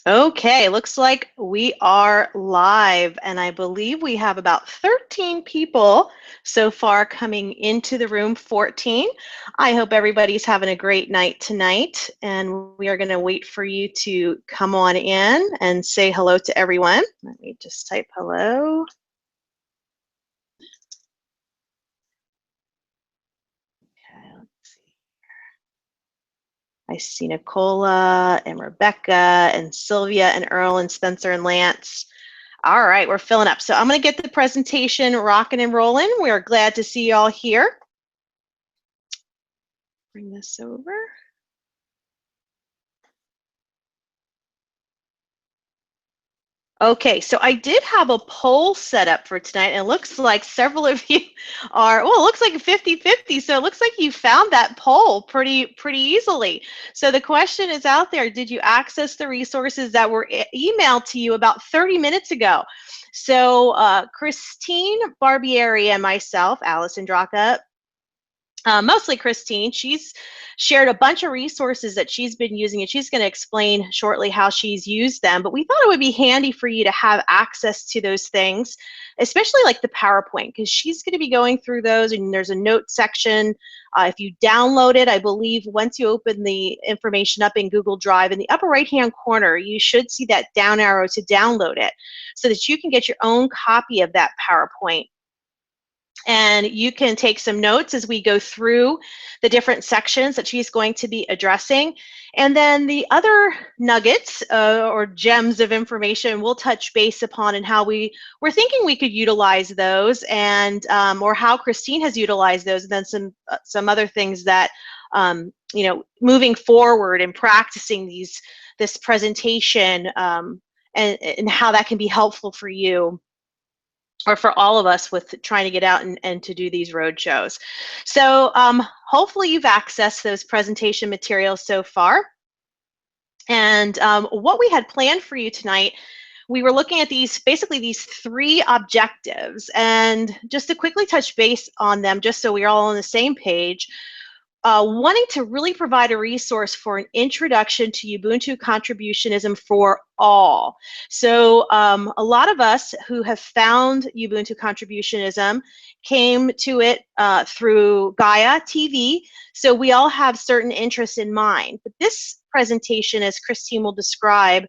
Okay, looks like we are live, and I believe we have about 13 people so far coming into the room, 14. I hope everybody's having a great night tonight, and we are going to wait for you to come on in and say hello to everyone. Let me just type hello. Okay, let's see. I see Nicola and Rebecca and Sylvia and Earl and Spencer and Lance. All right, we're filling up. So I'm going to get the presentation rocking and rolling. We are glad to see you all here. Bring this over. Okay, so I did have a poll set up for tonight, and it looks like several of you are, well, it looks like 50-50, so it looks like you found that poll pretty easily. So the question is out there, did you access the resources that were emailed to you about 30 minutes ago? So Christine Barbieri and myself, Allison Draka, mostly Christine, she's shared a bunch of resources that she's been using, and she's going to explain shortly how she's used them. But we thought it would be handy for you to have access to those things, especially like the PowerPoint, because she's going to be going through those, and there's a note section. If you download it, I believe once you open the information up in Google Drive, in the upper right-hand corner, you should see that down arrow to download it so that you can get your own copy of that PowerPoint. And you can take some notes as we go through the different sections that she's going to be addressing. And then the other nuggets or gems of information we'll touch base upon and how we're thinking we could utilize those, and or how Christine has utilized those, and then some other things that you know, moving forward and practicing this presentation, and how that can be helpful for you, or for all of us with trying to get out and to do these road shows. So hopefully you've accessed those presentation materials so far. And what we had planned for you tonight, we were looking at basically these three objectives, and just to quickly touch base on them, just so we're all on the same page. Wanting to really provide a resource for an introduction to Ubuntu Contributionism for all. So a lot of us who have found Ubuntu Contributionism came to it through Gaia TV, so we all have certain interests in mind. But this presentation, as Christine will describe,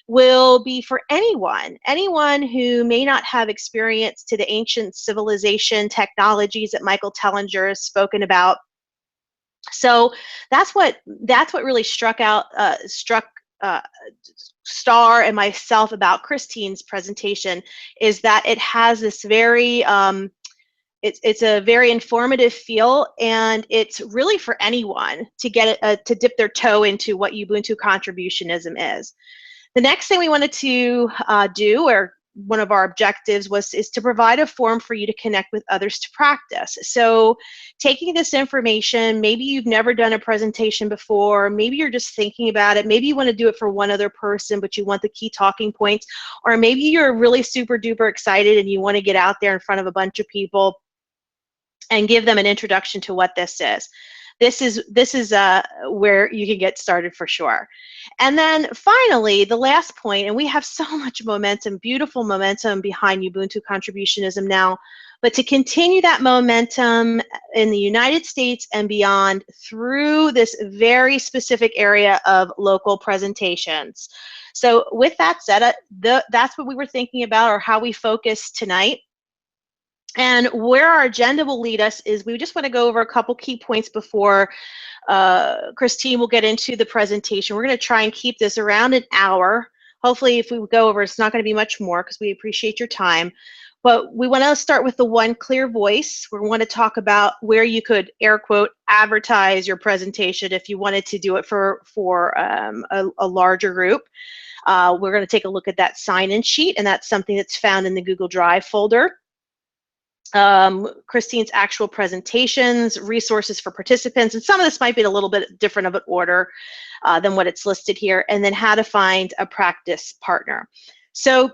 will be for anyone who may not have experience to the ancient civilization technologies that Michael Tellinger has spoken about. So that's what really struck Star and myself about Christine's presentation, is that it has this very it's a very informative feel, and it's really for anyone to get to dip their toe into what Ubuntu contributionism is. The next thing we wanted to do, or one of our objectives, is to provide a forum for you to connect with others to practice. So taking this information, maybe you've never done a presentation before, maybe you're just thinking about it, maybe you want to do it for one other person, but you want the key talking points, or maybe you're really super duper excited and you want to get out there in front of a bunch of people and give them an introduction to what this is. This is where you can get started for sure. And then finally, the last point, and we have so much momentum, beautiful momentum behind Ubuntu contributionism now, but to continue that momentum in the United States and beyond through this very specific area of local presentations. So with that said, that's what we were thinking about, or how we focus tonight. And where our agenda will lead us is we just want to go over a couple key points before Christine will get into the presentation. We're going to try and keep this around an hour. Hopefully, if we go over, it's not going to be much more, because we appreciate your time. But we want to start with the one clear voice. We want to talk about where you could, air quote, advertise your presentation if you wanted to do it for a larger group. We're going to take a look at that sign-in sheet, and that's something that's found in the Google Drive folder. Christine's actual presentations, resources for participants, and some of this might be a little bit different of an order than what it's listed here, and then how to find a practice partner. So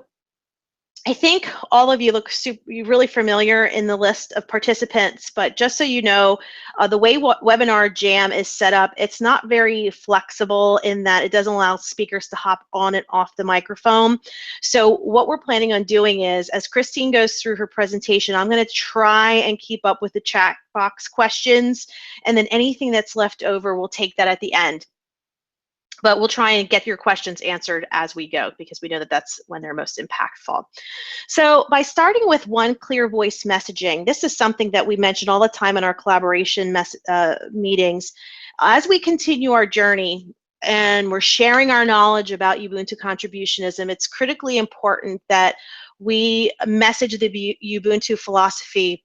I think all of you look really familiar in the list of participants, but just so you know, the way Webinar Jam is set up, it's not very flexible in that it doesn't allow speakers to hop on and off the microphone. So what we're planning on doing is, as Christine goes through her presentation, I'm going to try and keep up with the chat box questions, and then anything that's left over, we'll take that at the end. But we'll try and get your questions answered as we go, because we know that that's when they're most impactful. So by starting with one clear voice messaging, this is something that we mention all the time in our collaboration meetings. As we continue our journey and we're sharing our knowledge about Ubuntu contributionism, it's critically important that we message the Ubuntu philosophy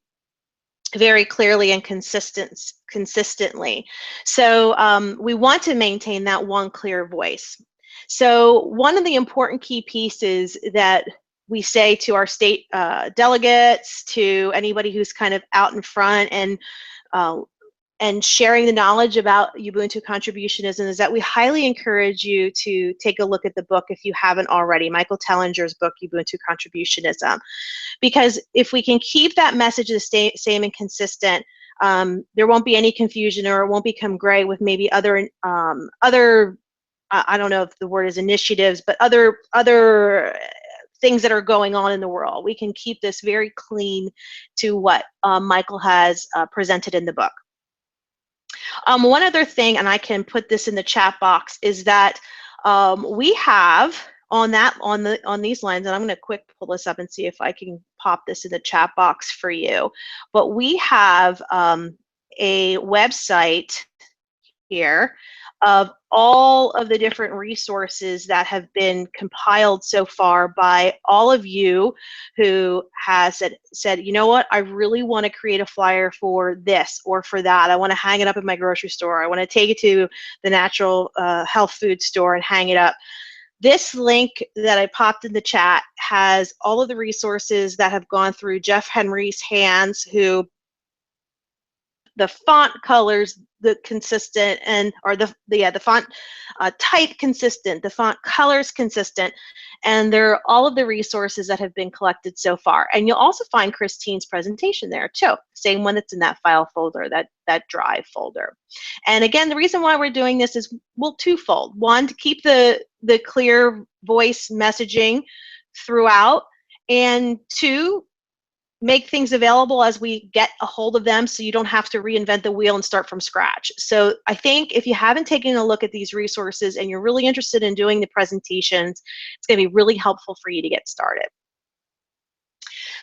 very clearly and consistently. So we want to maintain that one clear voice. So one of the important key pieces that we say to our state delegates, to anybody who's kind of out in front and sharing the knowledge about Ubuntu contributionism, is that we highly encourage you to take a look at the book if you haven't already, Michael Tellinger's book, Ubuntu Contributionism. Because if we can keep that message the same and consistent, there won't be any confusion, or it won't become gray with maybe other I don't know if the word is initiatives, but other things that are going on in the world. We can keep this very clean to what Michael has presented in the book. One other thing, and I can put this in the chat box, is that we have on these lines, and I'm going to quick pull this up and see if I can pop this in the chat box for you. But we have a website here of all of the different resources that have been compiled so far by all of you who has said, you know what, I really want to create a flyer for this or for that. I want to hang it up in my grocery store. I want to take it to the natural health food store and hang it up. This link that I popped in the chat has all of the resources that have gone through Jeff Henry's hands, who the font colors, the consistent, and or the font type consistent, the font colors consistent, and they're all of the resources that have been collected so far. And you'll also find Christine's presentation there too, same one that's in that file folder, that drive folder. And again, the reason why we're doing this is, well, twofold. One, to keep the clear voice messaging throughout, and two, make things available as we get a hold of them, so you don't have to reinvent the wheel and start from scratch. So I think if you haven't taken a look at these resources and you're really interested in doing the presentations, it's going to be really helpful for you to get started.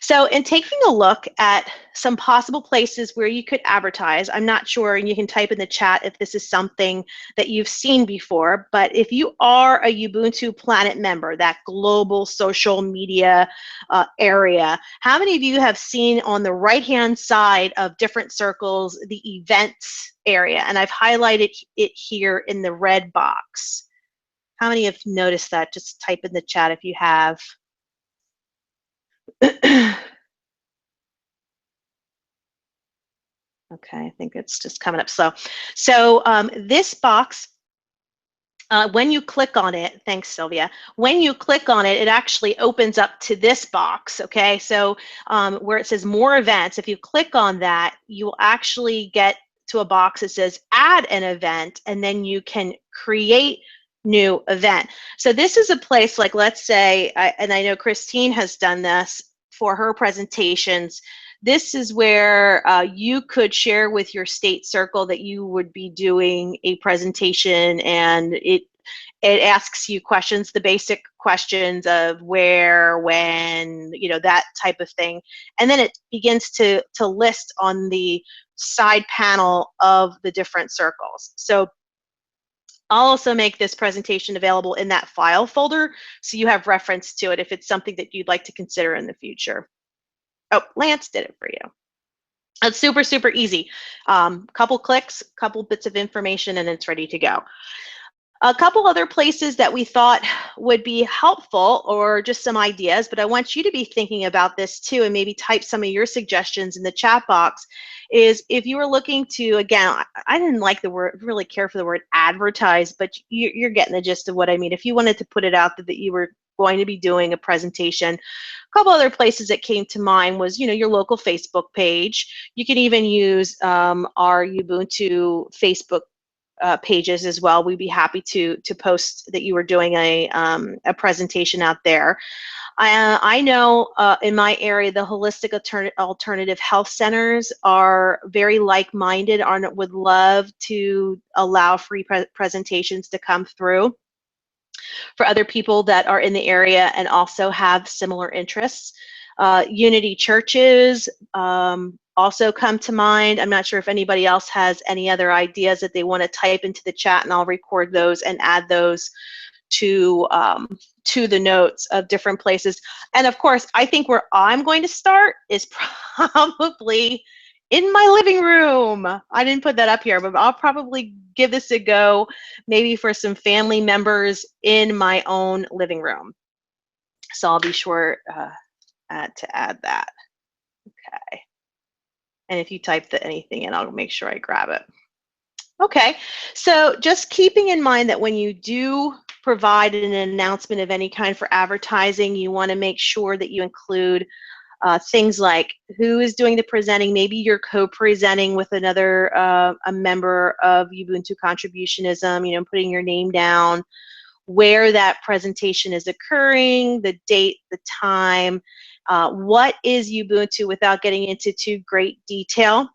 So in taking a look at some possible places where you could advertise, I'm not sure, and you can type in the chat if this is something that you've seen before, but if you are a Ubuntu Planet member, that global social media area, how many of you have seen on the right-hand side of different circles the events area? And I've highlighted it here in the red box. How many have noticed that? Just type in the chat if you have. Okay, I think it's just coming up slow. So this box, when you click on it, thanks Sylvia, when you click on it, it actually opens up to this box, okay? So where it says more events, if you click on that, you will actually get to a box that says add an event, and then you can create new event. So this is a place, like, let's say, and I know Christine has done this for her presentations, this is where you could share with your state circle that you would be doing a presentation, and it asks you questions, the basic questions of where, when, you know, that type of thing. And then it begins to list on the side panel of the different circles. So I'll also make this presentation available in that file folder, so you have reference to it if it's something that you'd like to consider in the future. Oh, Lance did it for you. It's super, super easy. Couple clicks, couple bits of information, and it's ready to go. A couple other places that we thought would be helpful, or just some ideas, but I want you to be thinking about this too, and maybe type some of your suggestions in the chat box, is if you were looking to, again, I didn't like the word, really care for the word advertise, but you're getting the gist of what I mean. If you wanted to put it out that you were going to be doing a presentation. A couple other places that came to mind was, your local Facebook page. You can even use our Ubuntu Facebook pages as well. We'd be happy to post that you were doing a presentation out there. I know in my area, the holistic alternative health centers are very like-minded and would love to allow free presentations to come through for other people that are in the area and also have similar interests. Unity churches also come to mind. I'm not sure if anybody else has any other ideas that they want to type into the chat, and I'll record those and add those to the notes of different places. And of course, I think where I'm going to start is probably in my living room. I didn't put that up here, but I'll probably give this a go, maybe for some family members in my own living room. So I'll be sure to add that. Okay. And if you type anything in, I'll make sure I grab it. Okay, so just keeping in mind that when you do provide an announcement of any kind for advertising, you want to make sure that you include things like who is doing the presenting. Maybe you're co-presenting with another a member of Ubuntu Contributionism, putting your name down, where that presentation is occurring, the date, the time, what is Ubuntu without getting into too great detail.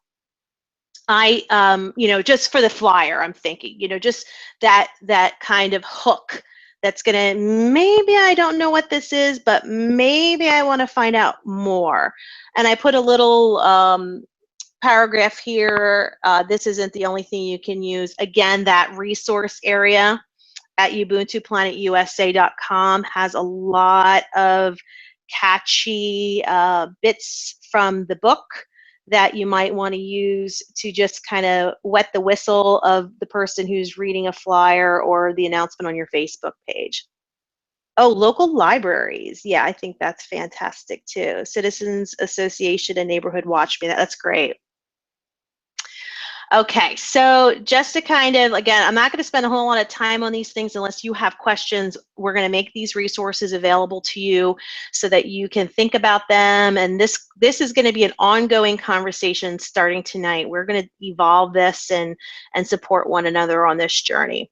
Just for the flyer, I'm thinking, just that kind of hook that's gonna, maybe I don't know what this is, but maybe I want to find out more. And I put a little paragraph here. This isn't the only thing you can use. Again, that resource area at ubuntuplanetusa.com has a lot of catchy bits from the book that you might want to use to just kind of wet the whistle of the person who's reading a flyer or the announcement on your Facebook page. Oh, local libraries. Yeah, I think that's fantastic too. Citizens Association and Neighborhood Watch Me. That's great. Okay, so just to kind of, again, I'm not going to spend a whole lot of time on these things unless you have questions. We're going to make these resources available to you so that you can think about them. And this is going to be an ongoing conversation starting tonight. We're going to evolve this and support one another on this journey.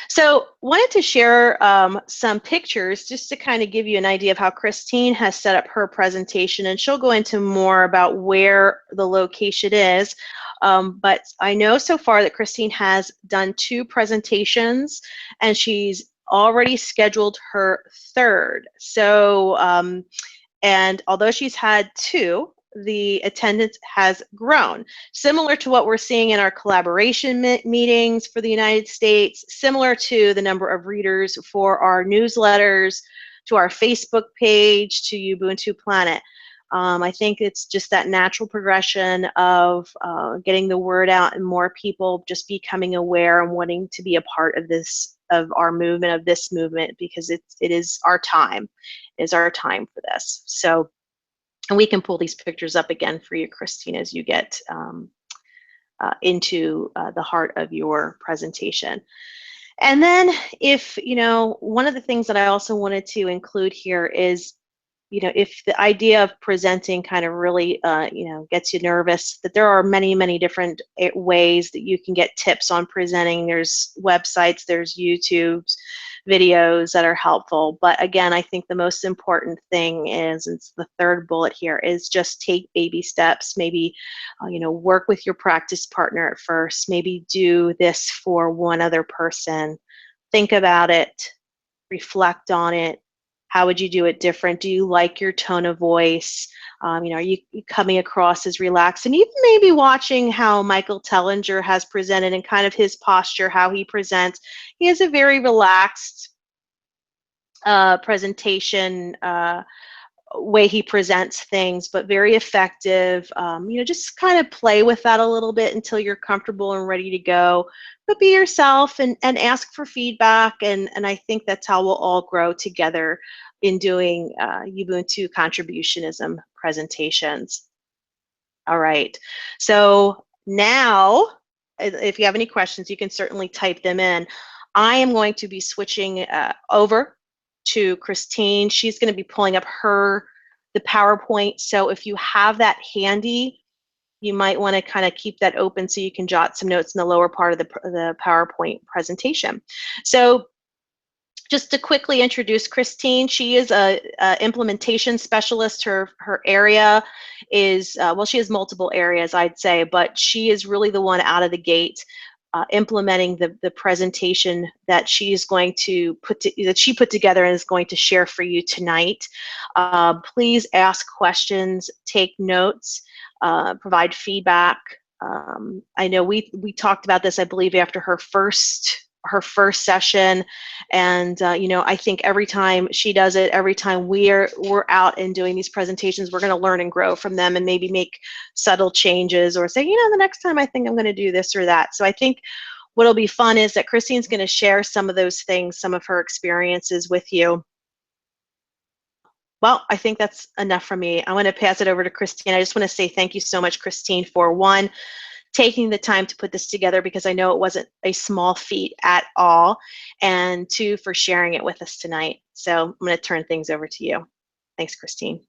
So wanted to share some pictures just to kind of give you an idea of how Christine has set up her presentation, and she'll go into more about where the location is. But I know so far that Christine has done 2 presentations and she's already scheduled her 3rd. So, and although she's had 2, the attendance has grown, similar to what we're seeing in our collaboration meetings for the United States, similar to the number of readers for our newsletters, to our Facebook page, to Ubuntu Planet. I think it's just that natural progression of getting the word out and more people just becoming aware and wanting to be a part of this, of our movement, of this movement, because it is our time. It is our time for this. So. And we can pull these pictures up again for you, Christine, as you get into the heart of your presentation. And then if, one of the things that I also wanted to include here is, if the idea of presenting kind of really, gets you nervous, that there are many, many different ways that you can get tips on presenting. There's websites, there's YouTube's videos that are helpful. But again, I think the most important thing is, it's the 3rd bullet here, is just take baby steps. Maybe, work with your practice partner at first. Maybe do this for one other person. Think about it, reflect on it. How would you do it different? Do you like your tone of voice? Are you coming across as relaxed? And even maybe watching how Michael Tellinger has presented and kind of his posture, how he presents. He has a very relaxed presentation way he presents things, but very effective. Just kind of play with that a little bit until you're comfortable and ready to go. But be yourself and ask for feedback. And I think that's how we'll all grow together in doing Ubuntu Contributionism presentations. All right. So now, if you have any questions, you can certainly type them in. I am going to be switching over to Christine. She's going to be pulling up the PowerPoint. So if you have that handy, you might want to kind of keep that open so you can jot some notes in the lower part of the PowerPoint presentation. So just to quickly introduce Christine, she is a implementation specialist. Her area is, well, she has multiple areas, I'd say, but she is really the one out of the gate implementing the presentation that she's going to that she put together and is going to share for you tonight. Please ask questions, take notes, provide feedback. I know we talked about this, I believe, after her first session, and you know, I think every time she does it, every time we're out and doing these presentations, we're going to learn and grow from them, and maybe make subtle changes, or say, you know, the next time I think I'm going to do this or that. So I think what'll be fun is that Christine's going to share some of those things, some of her experiences with you. Well, I think that's enough from me. I want to pass it over to Christine. I just want to say thank you so much, Christine, for one, taking the time to put this together, because I know it wasn't a small feat at all, and two, for sharing it with us tonight. So I'm going to turn things over to you. Thanks, Christine.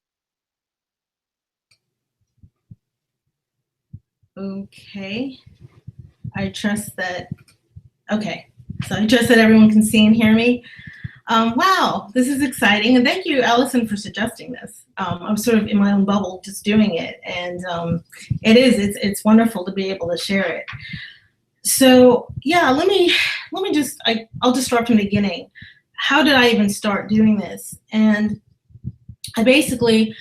Okay, I trust that, okay, so I trust that everyone can see and hear me. Wow, this is exciting, and thank you, Allison, for suggesting this. I'm sort of in my own bubble just doing it, and it's wonderful to be able to share it. So yeah, I'll just start from the beginning. How did I even start doing this? And I basically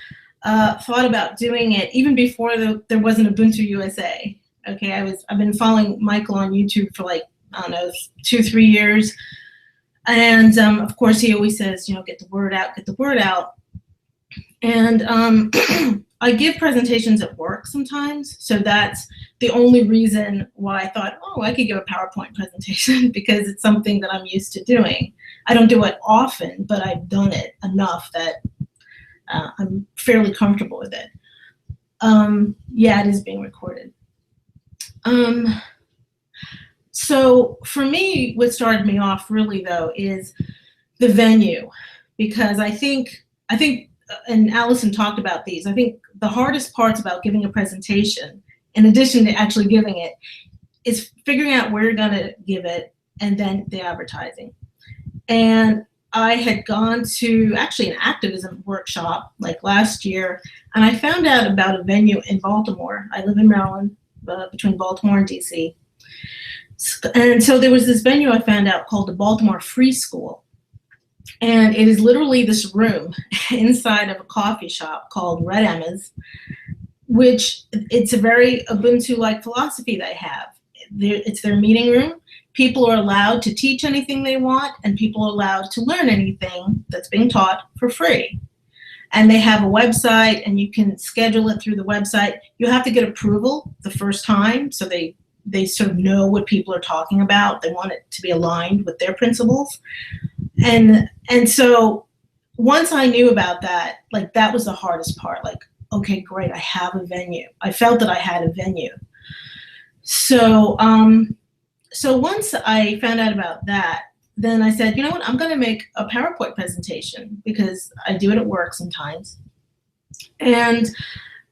thought about doing it even before there was an Ubuntu USA. Okay, I've been following Michael on YouTube for like, I don't know, 2-3 years. And of course, he always says, you know, get the word out, get the word out. And I give presentations at work sometimes. So that's the only reason why I thought, oh, I could give a PowerPoint presentation, because it's something that I'm used to doing. I don't do it often, but I've done it enough that I'm fairly comfortable with it. Yeah, it is being recorded. So for me, what started me off really, though, is the venue, because I think, and Allison talked about these, I think the hardest parts about giving a presentation, in addition to actually giving it, is figuring out where you're going to give it, and then the advertising. And I had gone to actually an activism workshop like last year, and I found out about a venue in Baltimore. I live in Maryland, between Baltimore and DC. And so there was this venue I found out called the Baltimore Free School. And it is literally this room inside of a coffee shop called Red Emma's, which it's a very Ubuntu-like philosophy they have. It's their meeting room. People are allowed to teach anything they want, and people are allowed to learn anything that's being taught for free. And they have a website, and you can schedule it through the website. You have to get approval the first time, so they sort of know what people are talking about. They want it to be aligned with their principles. And so once I knew about that, like, that was the hardest part. Like, okay, great, I have a venue. I felt that I had a venue. So so once I found out about that, then I said, you know what, I'm going to make a PowerPoint presentation, because I do it at work sometimes. And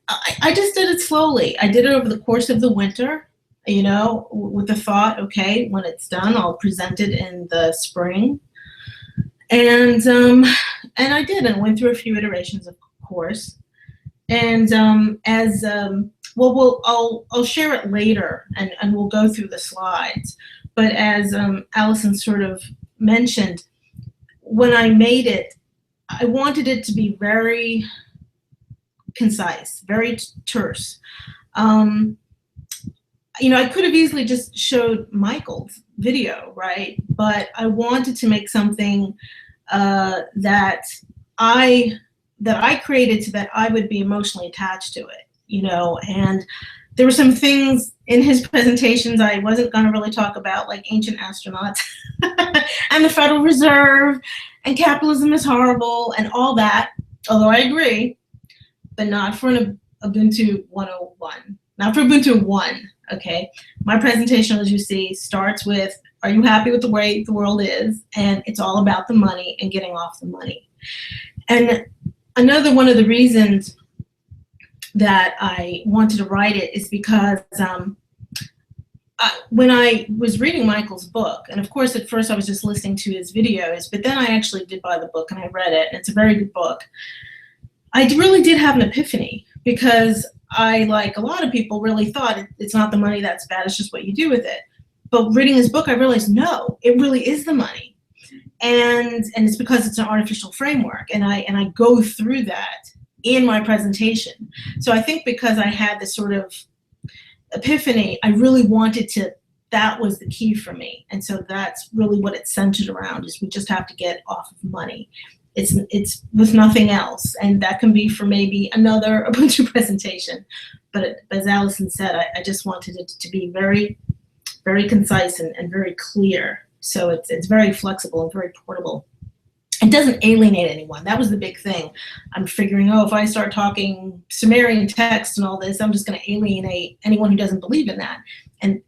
I just did it slowly. I did it over the course of the winter, you know, with the thought, okay, when it's done, I'll present it in the spring. And I did, and went through a few iterations, of course. And I'll share it later, and we'll go through the slides. But as Allison sort of mentioned, when I made it, I wanted it to be very concise, very terse. You know, I could have easily just showed Michael's video, right? But I wanted to make something that I created so that I would be emotionally attached to it, you know. And there were some things in his presentations I wasn't going to really talk about, like ancient astronauts and the Federal Reserve and capitalism is horrible and all that, although I agree, but not for an Ubuntu 101, not for Ubuntu 1, okay? My presentation, as you see, starts with are you happy with the way the world is? And it's all about the money and getting off the money. And another one of the reasons that I wanted to write it is because when I was reading Michael's book, and of course at first I was just listening to his videos, but then I actually did buy the book and I read it, and it's a very good book. I really did have an epiphany, because I, like a lot of people, really thought it's not the money that's bad, it's just what you do with it. But reading his book, I realized, no, it really is the money. And it's because it's an artificial framework, and I go through that in my presentation. So I think because I had this sort of epiphany, I really wanted to, that was the key for me. And so that's really what it's centered around, is we just have to get off of money. It's with nothing else. And that can be for maybe another Ubuntu presentation. But as Allison said, I just wanted it to be very, very concise and very clear. So it's very flexible and very portable. It doesn't alienate anyone. That was the big thing. I'm figuring, oh, if I start talking Sumerian text and all this, I'm just going to alienate anyone who doesn't believe in that. And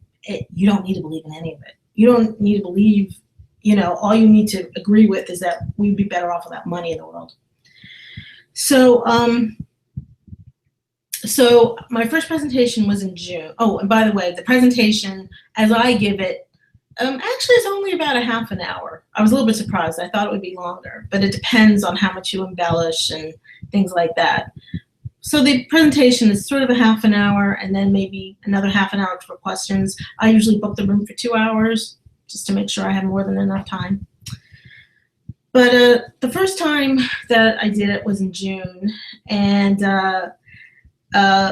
you don't need to believe in any of it. You don't need to believe, all you need to agree with is that we'd be better off without money in the world. So, so my first presentation was in June. Oh, and by the way, the presentation, as I give it, actually it's only about a half an hour. I was a little bit surprised. I thought it would be longer, but it depends on how much you embellish and things like that. So the presentation is sort of a half an hour, and then maybe another half an hour for questions. I usually book the room for 2 hours, just to make sure I have more than enough time. But the first time that I did it was in June, and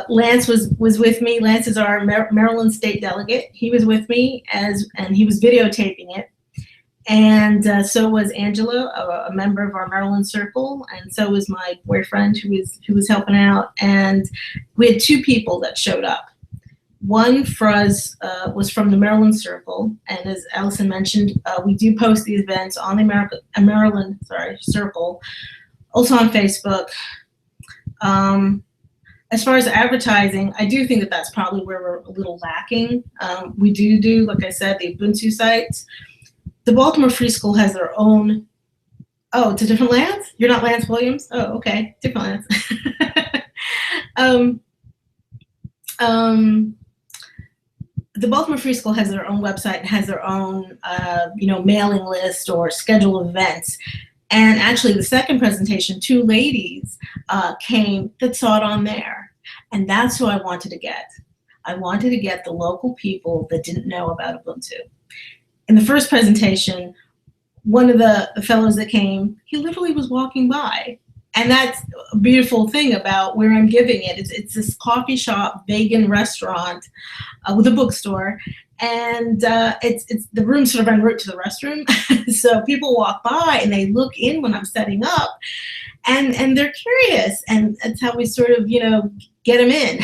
Lance was with me. Lance is our Maryland State delegate. He was with me, and he was videotaping it. And so was Angela, a member of our Maryland circle, and so was my boyfriend who was helping out. And we had 2 people that showed up. One was from the Maryland circle, and as Allison mentioned, we do post these events on the Maryland circle, also on Facebook. As far as advertising, I do think that that's probably where we're a little lacking. We do, like I said, the Ubuntu sites. The Baltimore Free School has their own. Oh, it's a different Lance? You're not Lance Williams? Oh, okay, different Lance. The Baltimore Free School has their own website and has their own, mailing list or schedule of events. And actually, the second presentation, 2 ladies came that saw it on there. And that's who I wanted to get. I wanted to get the local people that didn't know about Ubuntu. In the first presentation, one of the fellows that came, he literally was walking by. And that's a beautiful thing about where I'm giving it. It's this coffee shop, vegan restaurant with a bookstore. And it's the room sort of en route to the restroom. So people walk by and they look in when I'm setting up, and they're curious. And that's how we sort of, get them in.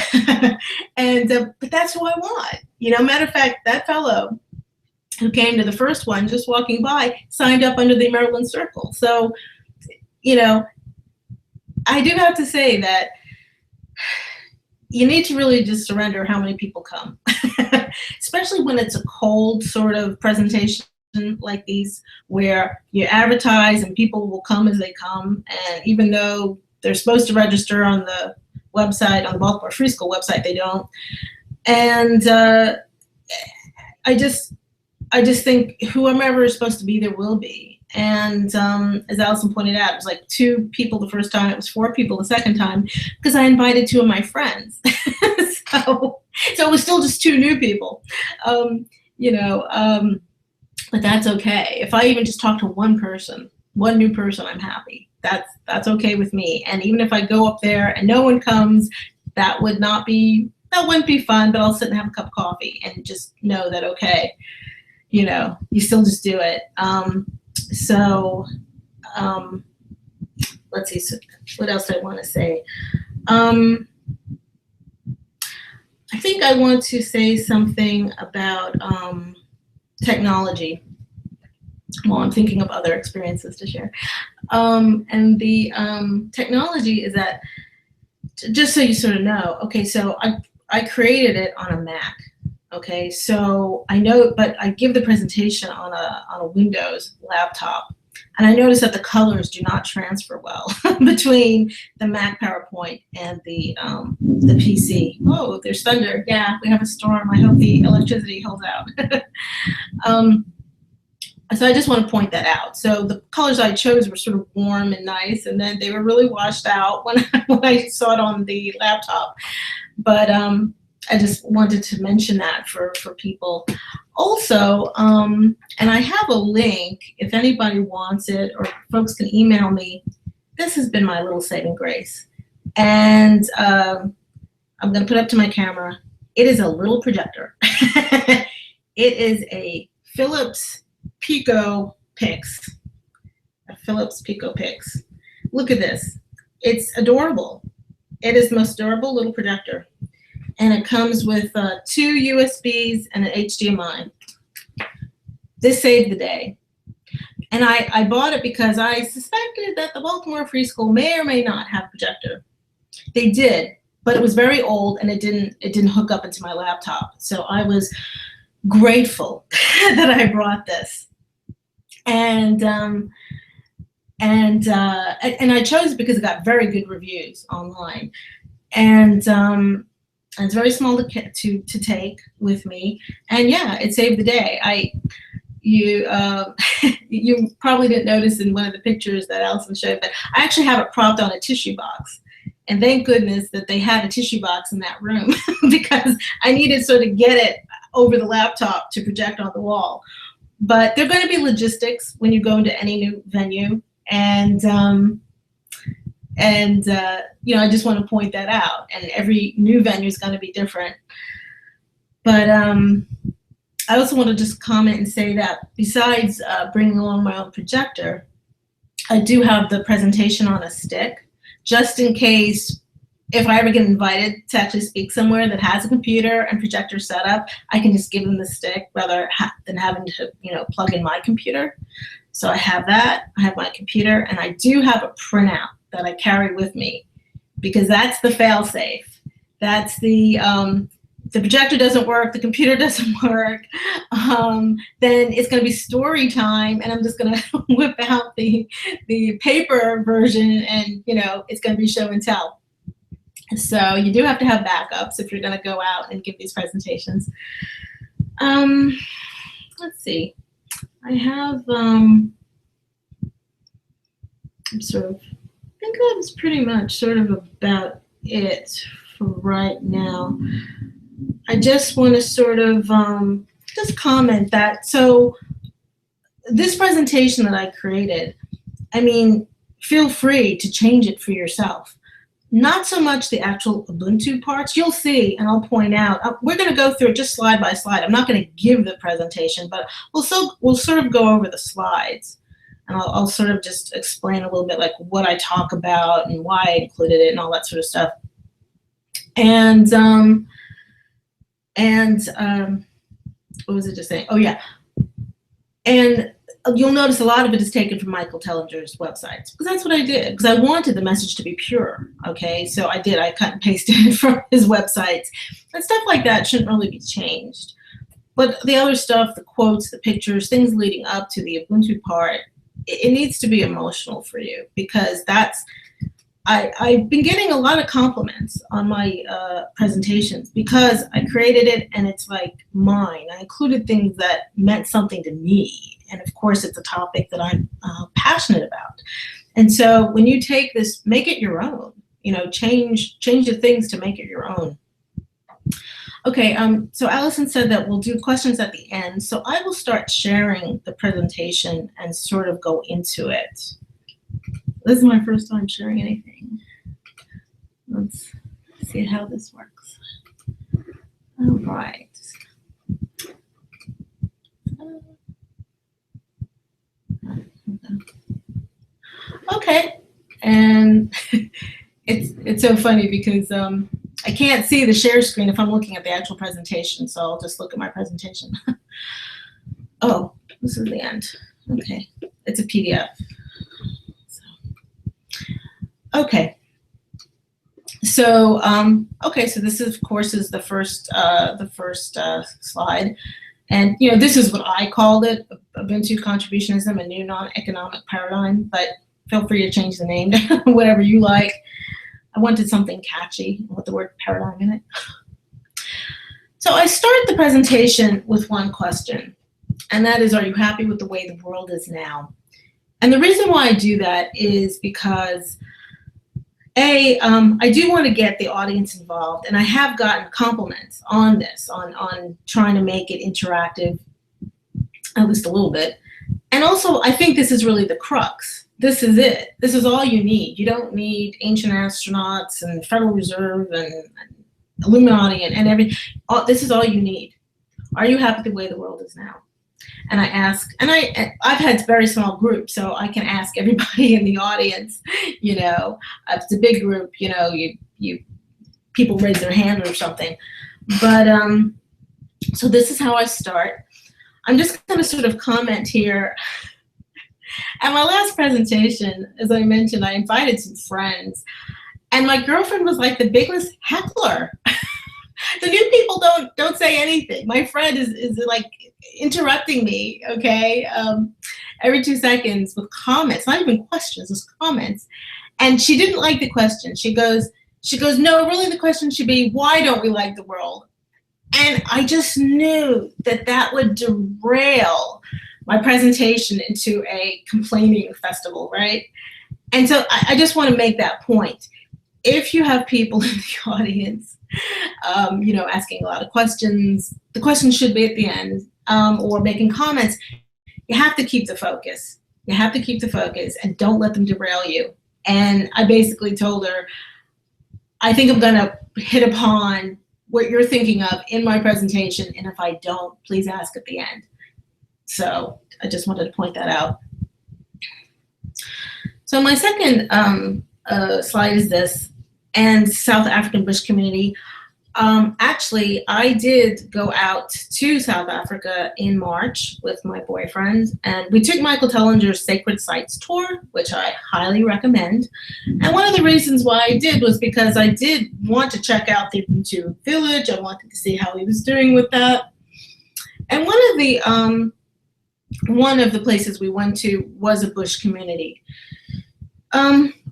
And but that's who I want. Matter of fact, that fellow who came to the first one, just walking by, signed up under the Maryland Circle. So, I do have to say that you need to really just surrender how many people come, especially when it's a cold sort of presentation like these, where you advertise and people will come as they come. And even though they're supposed to register on the website, on the Baltimore Free School website, they don't. And I just think whoever is supposed to be there will be. And as Allison pointed out, it was like 2 people the first time, it was 4 people the second time, because I invited 2 of my friends. So it was still just 2 new people, but that's okay. If I even just talk to one new person, I'm happy. That's okay with me. And even if I go up there and no one comes, that wouldn't be fun, but I'll sit and have a cup of coffee and just know that, okay, you still just do it. Let's see, so what else do I want to say? I think I want to say something about technology. Well, I'm thinking of other experiences to share. And the technology is that, just so you sort of know, okay, so I created it on a Mac. Okay, so I know, but I give the presentation on a Windows laptop, and I notice that the colors do not transfer well between the Mac PowerPoint and the PC. Oh, there's thunder. Yeah, we have a storm. I hope the electricity holds out. So I just want to point that out. So the colors I chose were sort of warm and nice, and then they were really washed out when I saw it on the laptop. But I just wanted to mention that for people. Also, and I have a link if anybody wants it, or folks can email me. This has been my little saving grace. And I'm going to put up to my camera. It is a little projector. It is a Philips Pico Pix. A Philips Pico Pix. Look at this. It's adorable. It is the most adorable little projector. And it comes with 2 USBs and an HDMI. This saved the day. And I bought it because I suspected that the Baltimore Free School may or may not have a projector. They did, but it was very old and it didn't hook up into my laptop. So I was grateful that I brought this. And I chose it because it got very good reviews online. And it's very small to take with me, and yeah, it saved the day. You probably didn't notice in one of the pictures that Allison showed, but I actually have it propped on a tissue box, and thank goodness that they had a tissue box in that room because I needed sort of get it over the laptop to project on the wall. But there are going to be logistics when you go into any new venue, and you know, I just want to point that out. And every new venue is going to be different. But I also want to just comment and say that besides bringing along my own projector, I do have the presentation on a stick, just in case if I ever get invited to actually speak somewhere that has a computer and projector set up, I can just give them the stick rather than having to, you know, plug in my computer. So I have that. I have my computer, and I do have a printout that I carry with me, because that's the fail-safe. That's the projector doesn't work, the computer doesn't work, then it's going to be story time, and I'm just going to whip out the paper version, and you know, it's going to be show and tell. So you do have to have backups if you're going to go out and give these presentations. Let's see. I have I'm sort of. I think that was pretty much sort of about it for right now. I just want to sort of just comment that, so this presentation that I created, I mean, feel free to change it for yourself. Not so much the actual Ubuntu parts. You'll see, and I'll point out, we're going to go through it just slide by slide. I'm not going to give the presentation, but we'll sort of go over the slides. And I'll sort of just explain a little bit like what I talk about and why I included it and all that sort of stuff. And what was it just saying? Oh yeah. And you'll notice a lot of it is taken from Michael Tellinger's websites, because that's what I did, because I wanted the message to be pure. Okay, so I cut and pasted it from his websites, and stuff like that shouldn't really be changed. But the other stuff, the quotes, the pictures, things leading up to the Ubuntu part, it needs to be emotional for you, because that's, I've been getting a lot of compliments on my presentations because I created it and it's like mine. I included things that meant something to me. And of course, it's a topic that I'm passionate about. And so when you take this, make it your own, you know, change the things to make it your own. Okay, so Allison said that we'll do questions at the end. So I will start sharing the presentation and sort of go into it. This is my first time sharing anything. Let's see how this works. All right. Okay, and it's so funny because I can't see the share screen if I'm looking at the actual presentation, so I'll just look at my presentation. Oh, this is the end. Okay, it's a PDF. Okay, So, okay, so this is, of course, is the first slide. And, you know, this is what I called it, Ubuntu Contributionism, a new non-economic paradigm, but feel free to change the name to whatever you like. I wanted something catchy with the word paradigm in it. So I start the presentation with one question, and that is, are you happy with the way the world is now? And the reason why I do that is because I do want to get the audience involved, and I have gotten compliments on this, on trying to make it interactive, at least a little bit. And also, I think this is really the crux. This is it. This is all you need. You don't need ancient astronauts and Federal Reserve and Illuminati and everything. This is all you need. Are you happy the way the world is now? And I ask, and I've had very small groups, so I can ask everybody in the audience, you know, if it's a big group, you know, you people raise their hand or something. But so this is how I start. I'm just going to sort of comment here. At my last presentation, as I mentioned, I invited some friends, and my girlfriend was like the biggest heckler. The new people don't say anything. My friend is like interrupting me, okay, every 2 seconds with comments, not even questions, just comments. And she didn't like the question. She goes, no, really the question should be, why don't we like the world? And I just knew that would derail my presentation into a complaining festival, right? And so I just want to make that point. If you have people in the audience, you know, asking a lot of questions, the question should be at the end, or making comments, you have to keep the focus. You have to keep the focus and don't let them derail you. And I basically told her, I think I'm gonna hit upon what you're thinking of in my presentation, and if I don't, please ask at the end. So I just wanted to point that out. So my second slide is this, and South African Bush community. Actually, I did go out to South Africa in March with my boyfriend, and we took Michael Tellinger's Sacred Sites tour, which I highly recommend. And one of the reasons why I did was because I did want to check out the Ubuntu village. I wanted to see how he was doing with that. And one of the places we went to was a bush community.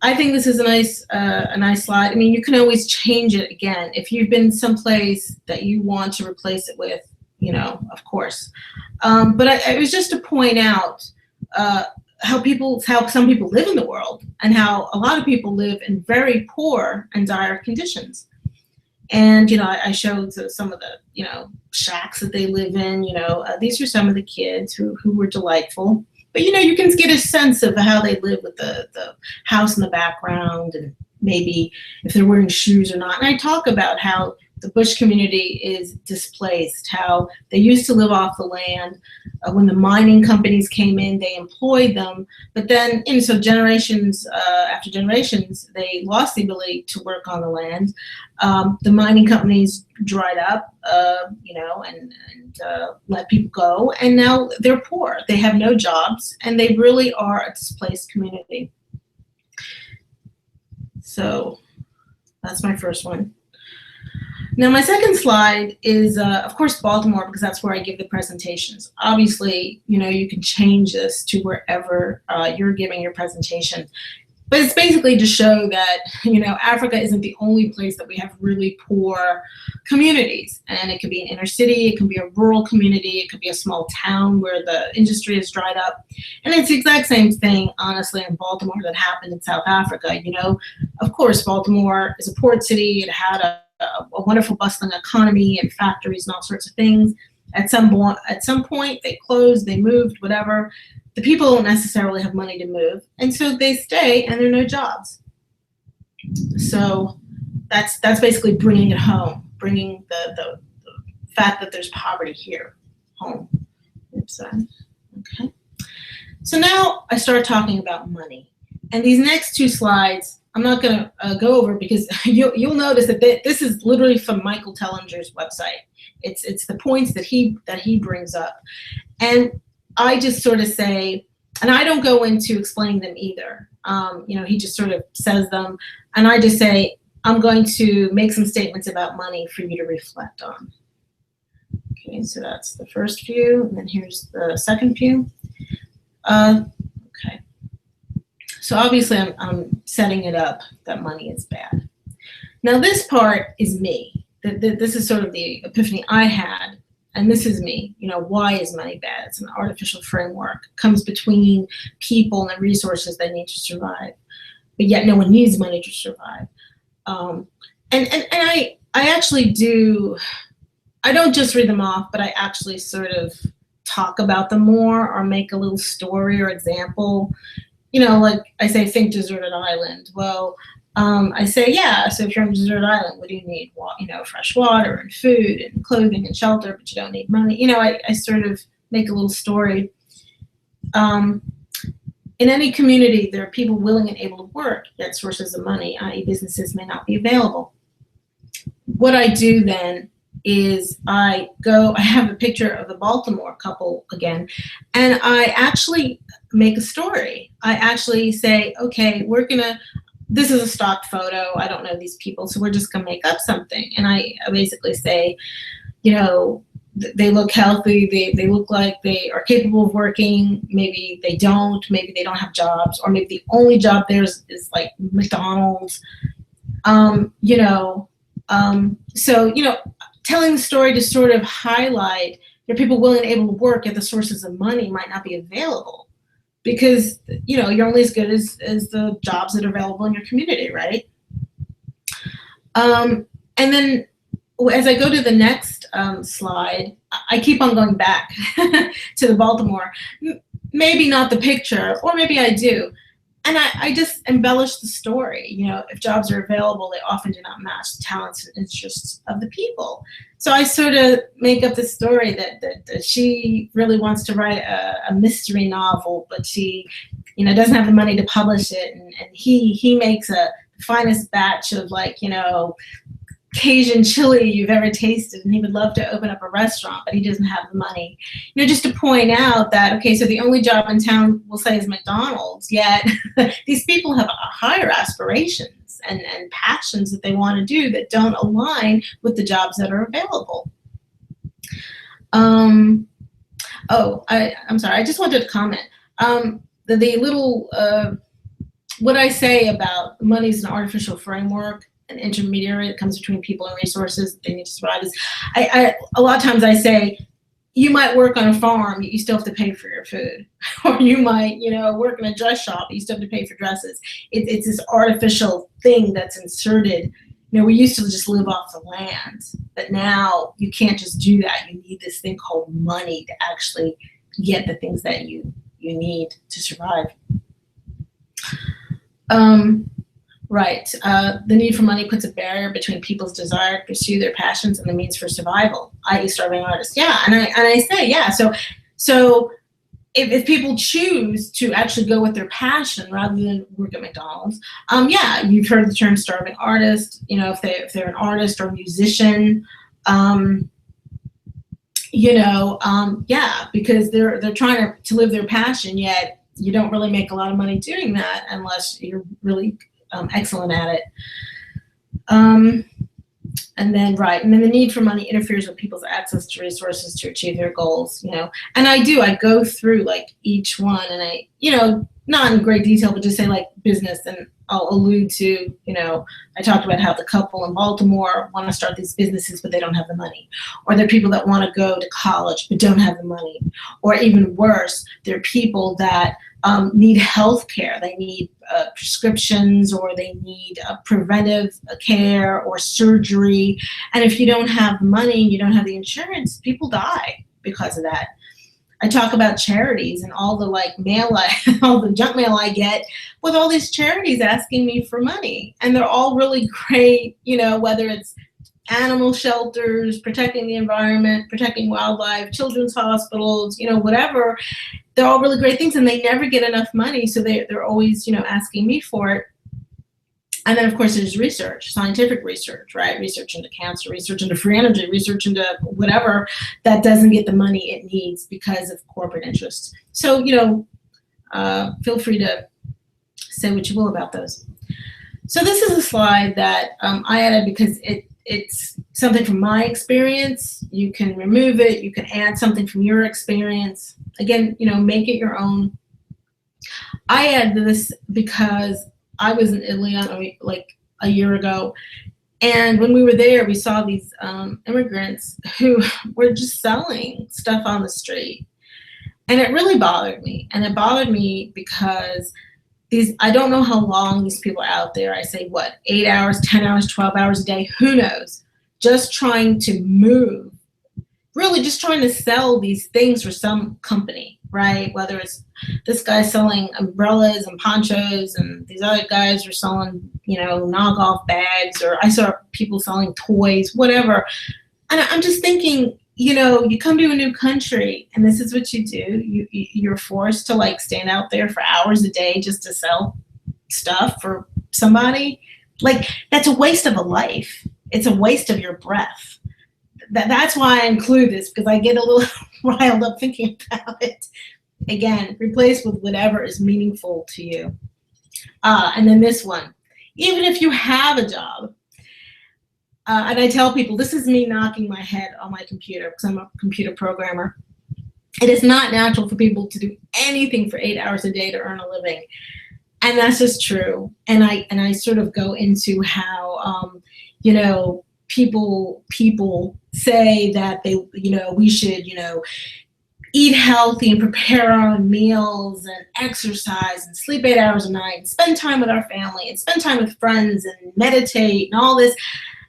I think this is a nice slide. I mean, you can always change it again. If you've been someplace that you want to replace it with, you know, of course. But it was just to point out how some people live in the world, and how a lot of people live in very poor and dire conditions. And, you know, I showed some of the, you know, shacks that they live in. You know, these are some of the kids who were delightful. But, you know, you can get a sense of how they live with the house in the background, and maybe if they're wearing shoes or not. And I talk about how the bush community is displaced, how they used to live off the land. When the mining companies came in, they employed them. But then, you know, so generations after generations, they lost the ability to work on the land. The mining companies dried up, you know, and let people go. And now they're poor. They have no jobs, and they really are a displaced community. So that's my first one. Now, my second slide is, of course, Baltimore, because that's where I give the presentations. Obviously, you know, you can change this to wherever you're giving your presentation. But it's basically to show that, you know, Africa isn't the only place that we have really poor communities. And it could be an inner city, it can be a rural community, it could be a small town where the industry is dried up. And it's the exact same thing, honestly, in Baltimore that happened in South Africa. You know, of course, Baltimore is a port city. It had a wonderful bustling economy and factories and all sorts of things. At some point, they closed, they moved, whatever. The people don't necessarily have money to move, and so they stay, and there are no jobs. So that's basically bringing it home, bringing the fact that there's poverty here home. Oops, okay. So now I start talking about money, and these next two slides I'm not going to go over, because you'll notice that this is literally from Michael Tellinger's website. It's the points that he brings up, and I just sort of say, and I don't go into explaining them either. You know, he just sort of says them, and I just say, I'm going to make some statements about money for you to reflect on. Okay, so that's the first view, and then here's the second view. Okay, so obviously I'm setting it up that money is bad. Now this part is me. This is sort of the epiphany I had, and this is me. You know, why is money bad? It's an artificial framework. It comes between people and the resources they need to survive, but yet no one needs money to survive. And I actually do. I don't just read them off, but I actually sort of talk about them more or make a little story or example. You know, like I say, think deserted island. Well, I say, yeah, so if you're on a deserted island, what do you need? Well, you know, fresh water and food and clothing and shelter, but you don't need money. You know, I sort of make a little story. In any community, there are people willing and able to work, yet sources of money, i.e. businesses, may not be available. What I do then is I have a picture of the Baltimore couple again, and I actually make a story. I actually say, okay, this is a stock photo. I don't know these people, so we're just gonna make up something. And I basically say, you know, they look healthy, they look like they are capable of working, maybe they don't have jobs, or maybe the only job there is like McDonald's. You know, so, you know, telling the story to sort of highlight there are people willing and able to work, yet the sources of money might not be available. Because, you know, you're only as good as the jobs that are available in your community, right? And then as I go to the next slide, I keep on going back to the Baltimore. Maybe not the picture, or maybe I do. And I just embellish the story. You know, if jobs are available, they often do not match the talents and interests of the people. So I sort of make up this story that she really wants to write a mystery novel, but she, you know, doesn't have the money to publish it. And he makes the finest batch of, like, you know, Cajun chili you've ever tasted, and he would love to open up a restaurant, but he doesn't have the money. You know, just to point out that, okay, so the only job in town, we'll say, is McDonald's, yet these people have higher aspirations and passions that they want to do that don't align with the jobs that are available. I'm sorry, I just wanted to comment. The little, what I say about money is an artificial framework, an intermediary that comes between people and resources that they need to survive, is a lot of times I say, you might work on a farm, you still have to pay for your food. Or you might, you know, work in a dress shop, you still have to pay for dresses. It's this artificial thing that's inserted. You know, we used to just live off the land, but now you can't just do that. You need this thing called money to actually get the things that you need to survive. Right. The need for money puts a barrier between people's desire to pursue their passions and the means for survival, i.e. starving artists. Yeah, and I say, yeah, so if people choose to actually go with their passion rather than work at McDonald's, yeah, you've heard the term starving artist. You know, if they're an artist or a musician, you know, yeah, because they're trying to live their passion, yet you don't really make a lot of money doing that unless you're really excellent at it. And then the need for money interferes with people's access to resources to achieve their goals, you know. And I go through like each one, and I, you know, not in great detail, but just say like business, and I'll allude to, you know, I talked about how the couple in Baltimore want to start these businesses, but they don't have the money. Or there are people that want to go to college, but don't have the money. Or even worse, there are people that need health care. They need prescriptions, or they need preventive care or surgery. And if you don't have money, you don't have the insurance, people die because of that. I talk about charities and all the all the junk mail I get with all these charities asking me for money. And they're all really great, you know, whether it's animal shelters, protecting the environment, protecting wildlife, children's hospitals, you know, whatever. They're all really great things, and they never get enough money, so they're always, you know, asking me for it. And then, of course, there's research, scientific research, right? Research into cancer, research into free energy, research into whatever that doesn't get the money it needs because of corporate interests. So, you know, feel free to say what you will about those. So this is a slide that I added because it's something from my experience. You can remove it. You can add something from your experience. Again, make it your own. I added this because I was in Italy like a year ago. And when we were there, we saw these immigrants who were just selling stuff on the street. And it really bothered me. And it bothered me because I don't know how long these people are out there. I say, 8 hours, 10 hours, 12 hours a day, who knows? Just trying to move, really just trying to sell these things for some company, right? Whether it's this guy selling umbrellas and ponchos and these other guys are selling, knockoff bags, or I saw people selling toys, whatever. And I'm just thinking, you come to a new country and this is what you do. You're forced to stand out there for hours a day just to sell stuff for somebody. That's a waste of a life. It's a waste of your breath. That's why I include this, because I get a little riled up thinking about it. Again, replace with whatever is meaningful to you. And then this one, even if you have a job, and I tell people, this is me knocking my head on my computer because I'm a computer programmer. It is not natural for people to do anything for 8 hours a day to earn a living. And that's just true. And I sort of go into how, people say that we should, eat healthy and prepare our own meals and exercise and sleep 8 hours a night and spend time with our family and spend time with friends and meditate and all this.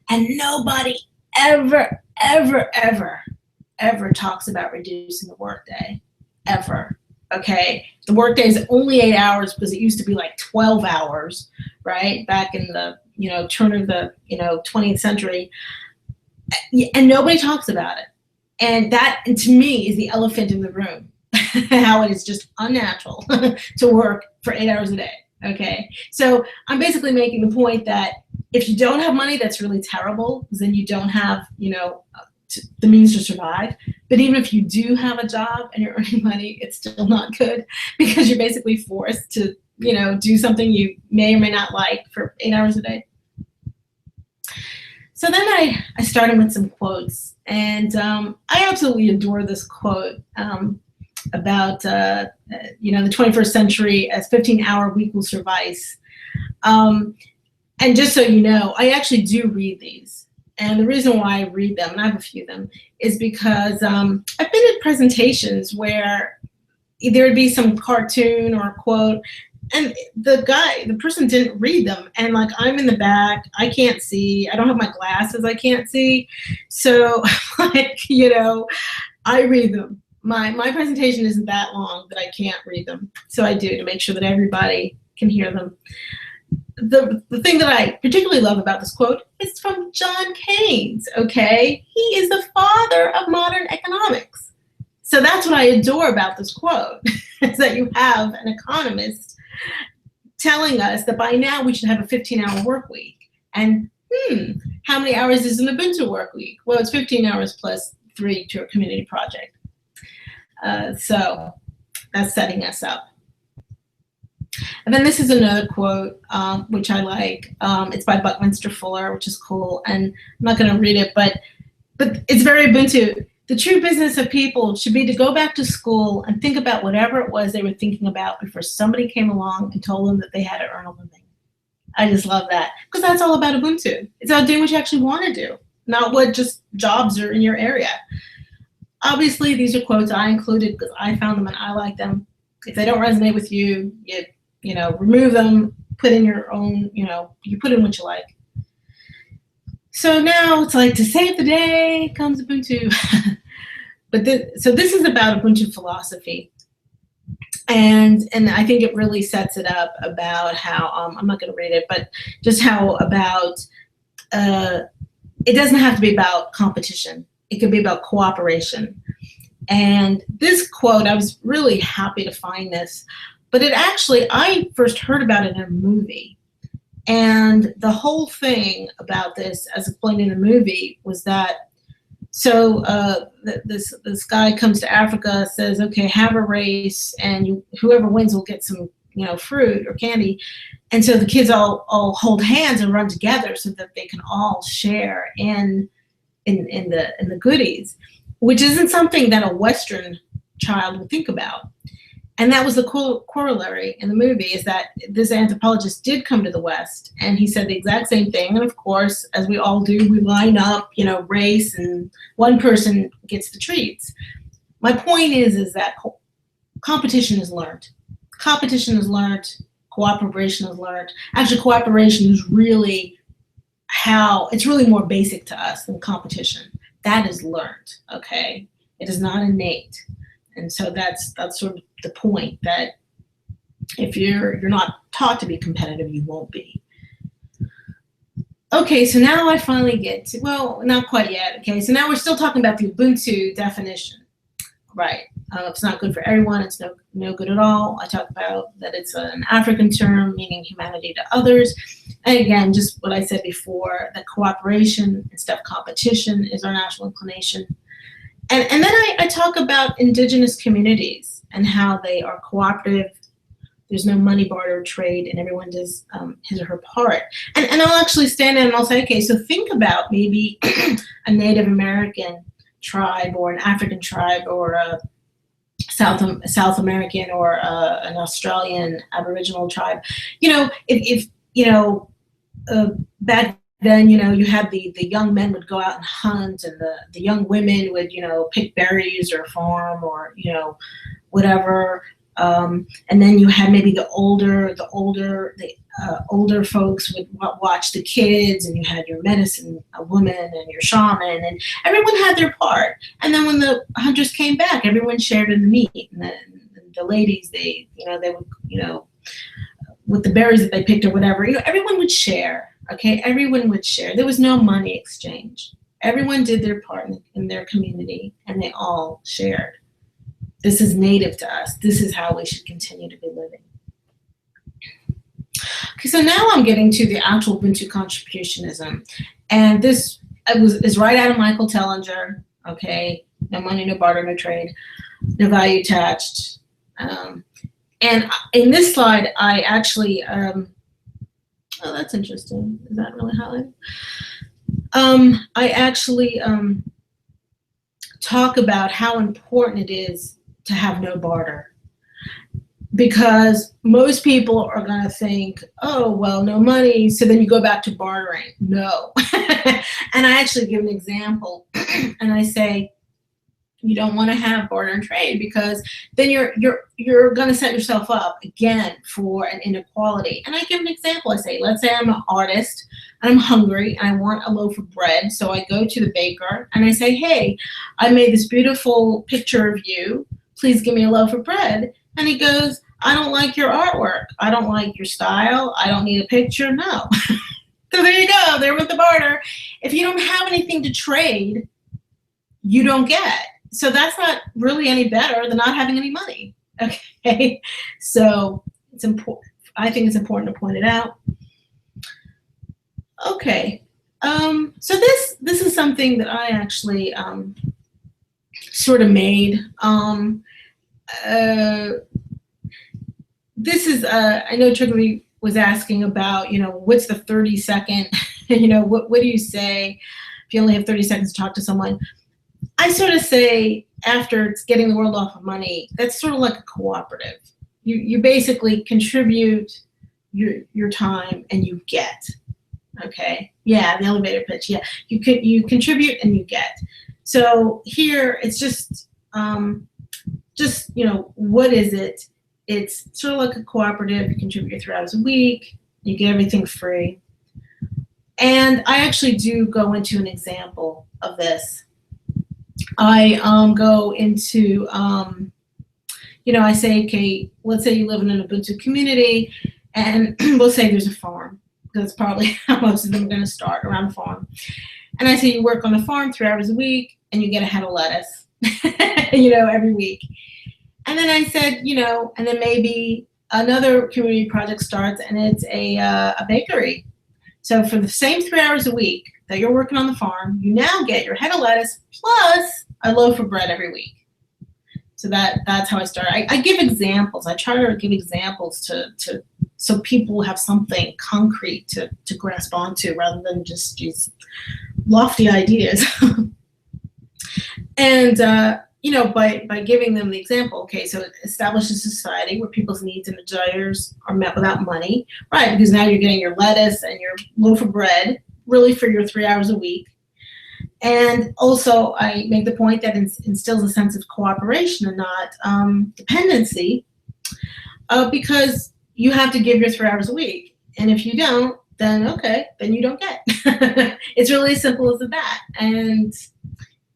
And nobody ever, ever, ever, ever talks about reducing the workday, ever. Okay, the workday is only 8 hours because it used to be 12 hours, right? Back in the turn of the 20th century, and nobody talks about it. And that, to me, is the elephant in the room. How it is just unnatural to work for 8 hours a day. Okay, so I'm basically making the point that if you don't have money, that's really terrible, because then you don't have the means to survive. But even if you do have a job and you're earning money, it's still not good, because you're basically forced to do something you may or may not like for 8 hours a day. So then I started with some quotes, and I absolutely adore this quote about the 21st century as 15-hour week will suffice. And just so you know, I actually do read these. And the reason why I read them, and I have a few of them, is because I've been at presentations where there would be some cartoon or a quote, and the person didn't read them. And I'm in the back, I can't see, I don't have my glasses, I can't see. So I read them. My presentation isn't that long that I can't read them. So I do, to make sure that everybody can hear them. The thing that I particularly love about this quote is from John Keynes, okay? He is the father of modern economics. So that's what I adore about this quote, is that you have an economist telling us that by now we should have a 15-hour work week. And how many hours is an Ubuntu work week? Well, it's 15 hours plus 3 to a community project. So that's setting us up. And then this is another quote, which I like. It's by Buckminster Fuller, which is cool. And I'm not going to read it, but it's very Ubuntu. The true business of people should be to go back to school and think about whatever it was they were thinking about before somebody came along and told them that they had to earn a living. I just love that, because that's all about Ubuntu. It's about doing what you actually want to do, not what just jobs are in your area. Obviously, these are quotes I included because I found them and I like them. If they don't resonate with you, you remove them, put in your own, you put in what you like. So now it's to save the day comes Ubuntu. So this is about Ubuntu philosophy. And I think it really sets it up about how, I'm not going to read it, but just how about, it doesn't have to be about competition. It could be about cooperation. And this quote, I was really happy to find this, but I first heard about it in a movie. And the whole thing about this, as explained in the movie, was that, this guy comes to Africa, says, okay, have a race, and whoever wins will get some, fruit or candy. And so the kids all hold hands and run together so that they can all share in the goodies, which isn't something that a Western child would think about. And that was the corollary in the movie, is that this anthropologist did come to the West, and he said the exact same thing. And of course, as we all do, we line up, race, and one person gets the treats. My point is that competition is learned. Competition is learned. Cooperation is learned. Actually, cooperation is really it's really more basic to us than competition. That is learned, okay? It is not innate. And so that's sort of the point, that if you're not taught to be competitive, you won't be. Okay, so now I finally get to, well, not quite yet. Okay, so now we're still talking about the Ubuntu definition, right? It's not good for everyone. It's no good at all. I talk about that it's an African term meaning humanity to others. And again, just what I said before, that cooperation instead of competition is our natural inclination. And then I talk about indigenous communities and how they are cooperative. There's no money, barter, trade, and everyone does his or her part. And I'll actually stand in and I'll say, okay, so think about maybe a Native American tribe or an African tribe or a South American or an Australian Aboriginal tribe. If back then, you had the young men would go out and hunt, and the young women would, pick berries or farm or, whatever. And then you had maybe the older folks would watch the kids, and you had your medicine woman and your shaman, and everyone had their part. And then when the hunters came back, everyone shared in the meat. And the ladies, they would, with the berries that they picked or whatever, everyone would share. Okay, everyone would share. There was no money exchange. Everyone did their part in their community, and they all shared. This is native to us. This is how we should continue to be living. Okay, so now I'm getting to the actual Ubuntu Contributionism, and this is right out of Michael Tellinger. Okay, no money, no barter, no trade, no value attached. And in this slide, I actually oh, that's interesting. Is that really highlighted? I actually talk about how important it is to have no barter, because most people are going to think, oh, well, no money, so then you go back to bartering. No. And I actually give an example, and I say, you don't want to have barter and trade, because then you're going to set yourself up again for an inequality. And I give an example. I say, let's say I'm an artist and I'm hungry and I want a loaf of bread. So I go to the baker and I say, hey, I made this beautiful picture of you. Please give me a loaf of bread. And he goes, I don't like your artwork. I don't like your style. I don't need a picture. No. So there you go. There with the barter. If you don't have anything to trade, you don't get. So that's not really any better than not having any money. Okay, so it's important. I think it's important to point it out. Okay, so this is something that I actually sort of made. This is I know Triggery was asking about, what's the 30-second, what do you say if you only have 30 seconds to talk to someone? I sort of say, after it's getting the world off of money, that's sort of like a cooperative. You basically contribute your time and you get. Okay, yeah, the elevator pitch. Yeah, you contribute and you get. So here it's just what is it? It's sort of like a cooperative. You contribute 3 hours a week. You get everything free. And I actually do go into an example of this. I go into, I say, okay, let's say you live in an Ubuntu community, and we'll say there's a farm, because that's probably how most of them are going to start, around a farm. And I say you work on the farm 3 hours a week, and you get a head of lettuce, every week. And then I said, and then maybe another community project starts, and it's a bakery. So for the same 3 hours a week that you're working on the farm, you now get your head of lettuce plus a loaf of bread every week. So that's how I start. I give examples. I try to give examples to so people have something concrete to grasp onto rather than just these lofty ideas. And by giving them the example, okay, so it establishes a society where people's needs and desires are met without money, right? Because now you're getting your lettuce and your loaf of bread, really for your 3 hours a week. And also, I make the point that instills a sense of cooperation and not dependency, because you have to give your 3 hours a week, and if you don't, then okay, then you don't get. It's really as simple as that. And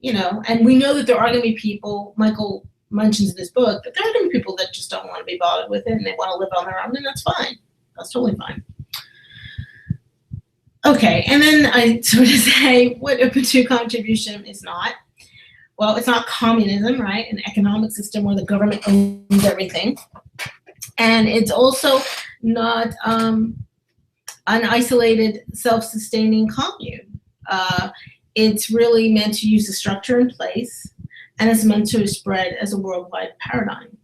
and we know that there are going to be people, Michael mentions in his book, that there are going to be people that just don't want to be bothered with it and they want to live on their own, and that's fine. That's totally fine. Okay, and then I sort of say what Ubuntu contribution is not. Well, it's not communism, right? An economic system where the government owns everything. And it's also not an isolated, self-sustaining commune. It's really meant to use the structure in place, and it's meant to spread as a worldwide paradigm.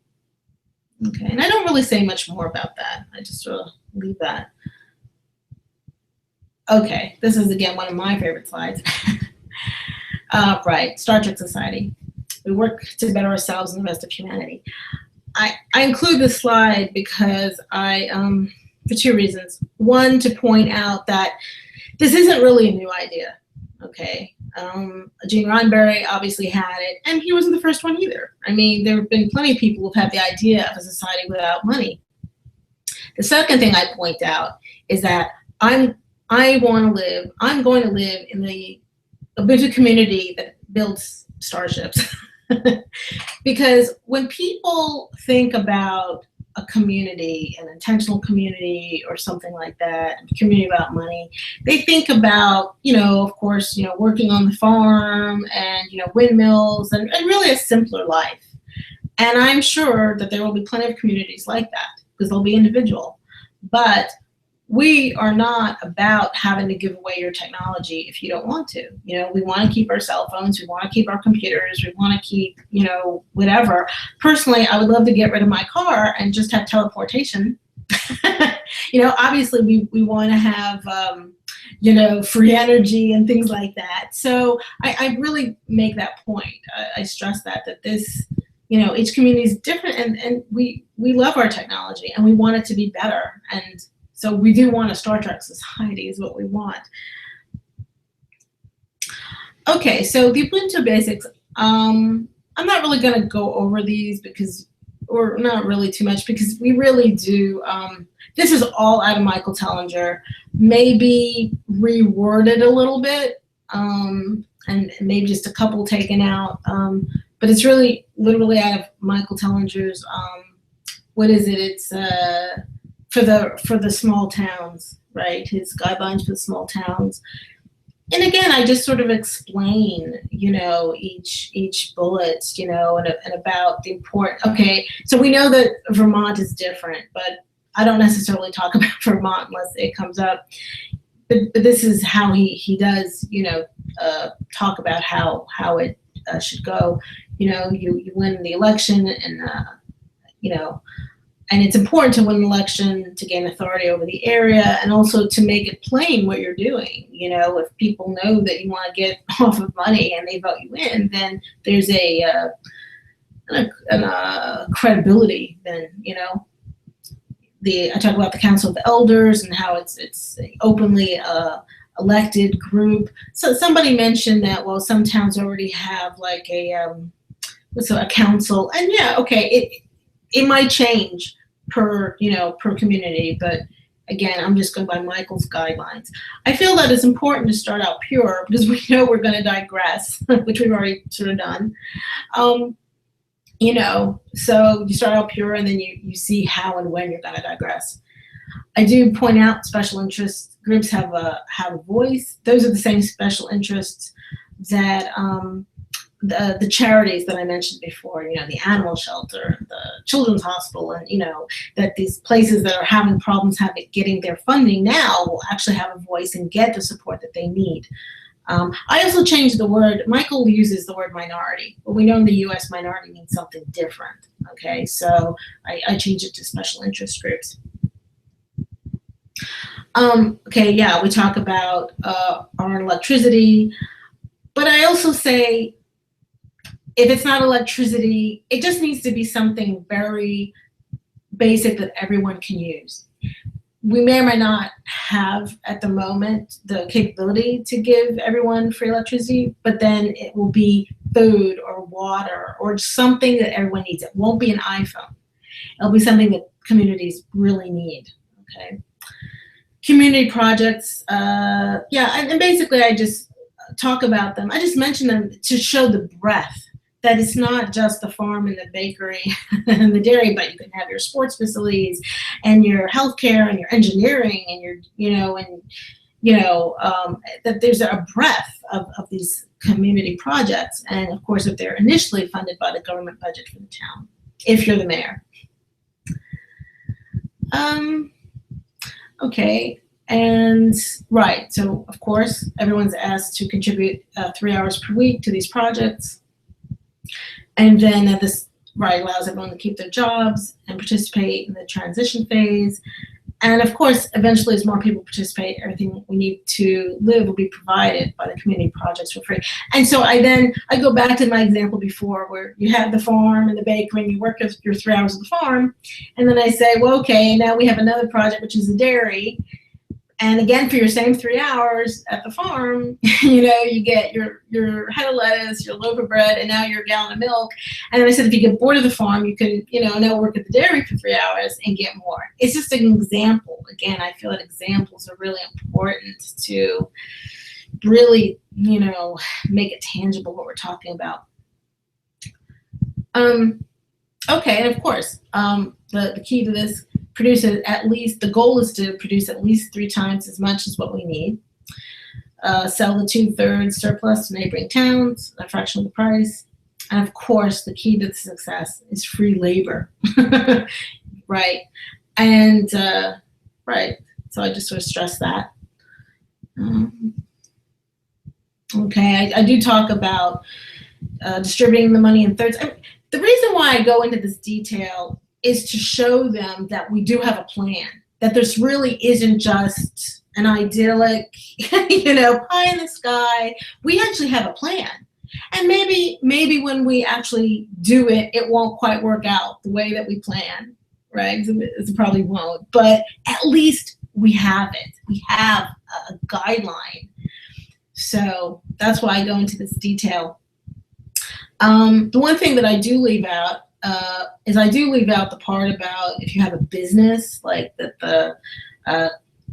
Okay, and I don't really say much more about that. I just sort of leave that. Okay, this is again one of my favorite slides. Right, Star Trek Society. We work to better ourselves and the rest of humanity. I include this slide because for two reasons. One, to point out that this isn't really a new idea. Okay, Gene Roddenberry obviously had it, and he wasn't the first one either. I mean, there have been plenty of people who've had the idea of a society without money. The second thing I point out is that I'm going to live in the Ubuntu community that builds starships. Because when people think about a community, an intentional community or something like that, a community about money, they think about, of course, working on the farm and, windmills and really a simpler life. And I'm sure that there will be plenty of communities like that because they'll be individual. But we are not about having to give away your technology if you don't want to. We want to keep our cell phones, we want to keep our computers, we want to keep, whatever. Personally, I would love to get rid of my car and just have teleportation. Obviously we want to have, free energy and things like that. So I really make that point. I stress that this, each community is different, and we love our technology and we want it to be better. And so we do want a Star Trek society is what we want. Okay, so the Ubuntu Basics, I'm not really going to go over these or not really too much, because we really do, this is all out of Michael Tellinger, maybe reworded a little bit, and maybe just a couple taken out, but it's really literally out of Michael Tellinger's, what is it, it's, for the small towns, right? His guidelines for the small towns. And again, I just sort of explain, each bullet, and about the important. Okay, so we know that Vermont is different, but I don't necessarily talk about Vermont unless it comes up. But this is how he does, talk about how it should go. You win the election, and and it's important to win an election to gain authority over the area, and also to make it plain what you're doing. If people know that you want to get off of money and they vote you in, then there's a credibility. Then I talk about the Council of Elders and how it's an openly elected group. So somebody mentioned that, well, some towns already have like a council, and yeah, okay, it might change per community, but again, I'm just going by Michael's guidelines. I feel that it's important to start out pure because we know we're going to digress, which we've already sort of done. So you start out pure, and then you see how and when you're going to digress. I do point out special interest groups have a voice. Those are the same special interests that the charities that I mentioned before, the animal shelter, the children's hospital, and that these places that are having problems getting their funding now will actually have a voice and get the support that they need. I also changed the word. Michael uses the word minority, but we know in the U.S. minority means something different. Okay, so I changed it to special interest groups. Okay, yeah, we talk about our electricity, but I also say if it's not electricity, it just needs to be something very basic that everyone can use. We may or may not have at the moment the capability to give everyone free electricity, but then it will be food or water or something that everyone needs. It won't be an iPhone. It'll be something that communities really need, okay? Community projects, yeah, and basically I just talk about them. I just mention them to show the breadth, that it's not just the farm and the bakery and the dairy, but you can have your sports facilities and your healthcare and your engineering and your, that there's a breadth of these community projects. And of course, if they're initially funded by the government budget for the town, if you're the mayor. Okay, and right, so of course, everyone's asked to contribute 3 hours per week to these projects. And then this allows everyone to keep their jobs and participate in the transition phase. And of course, eventually, as more people participate, everything we need to live will be provided by the community projects for free. And so I go back to my example before where you have the farm and the bakery and you work your 3 hours at the farm. And then I say, well, okay, now we have another project, which is the dairy. And again, for your same 3 hours at the farm, you get your head of lettuce, your loaf of bread, and now your gallon of milk. And then I said, if you get bored of the farm, you can, now work at the dairy for 3 hours and get more. It's just an example. Again, I feel that examples are really important to really, make it tangible what we're talking about. Okay, and of course, the key to this, the goal is to produce at least 3 times as much as what we need. Sell the 2/3 surplus to neighboring towns at a fraction of the price. And of course, the key to success is free labor, right? And, right, so I just sort of stress that. Okay, I do talk about distributing the money in thirds. The reason why I go into this detail is to show them that we do have a plan, that this really isn't just an idyllic, pie in the sky. We actually have a plan. And maybe when we actually do it, it won't quite work out the way that we plan, right? It probably won't, but at least we have it. We have a guideline. So that's why I go into this detail. The one thing that I do leave out is I do leave out the part about if you have a business, like that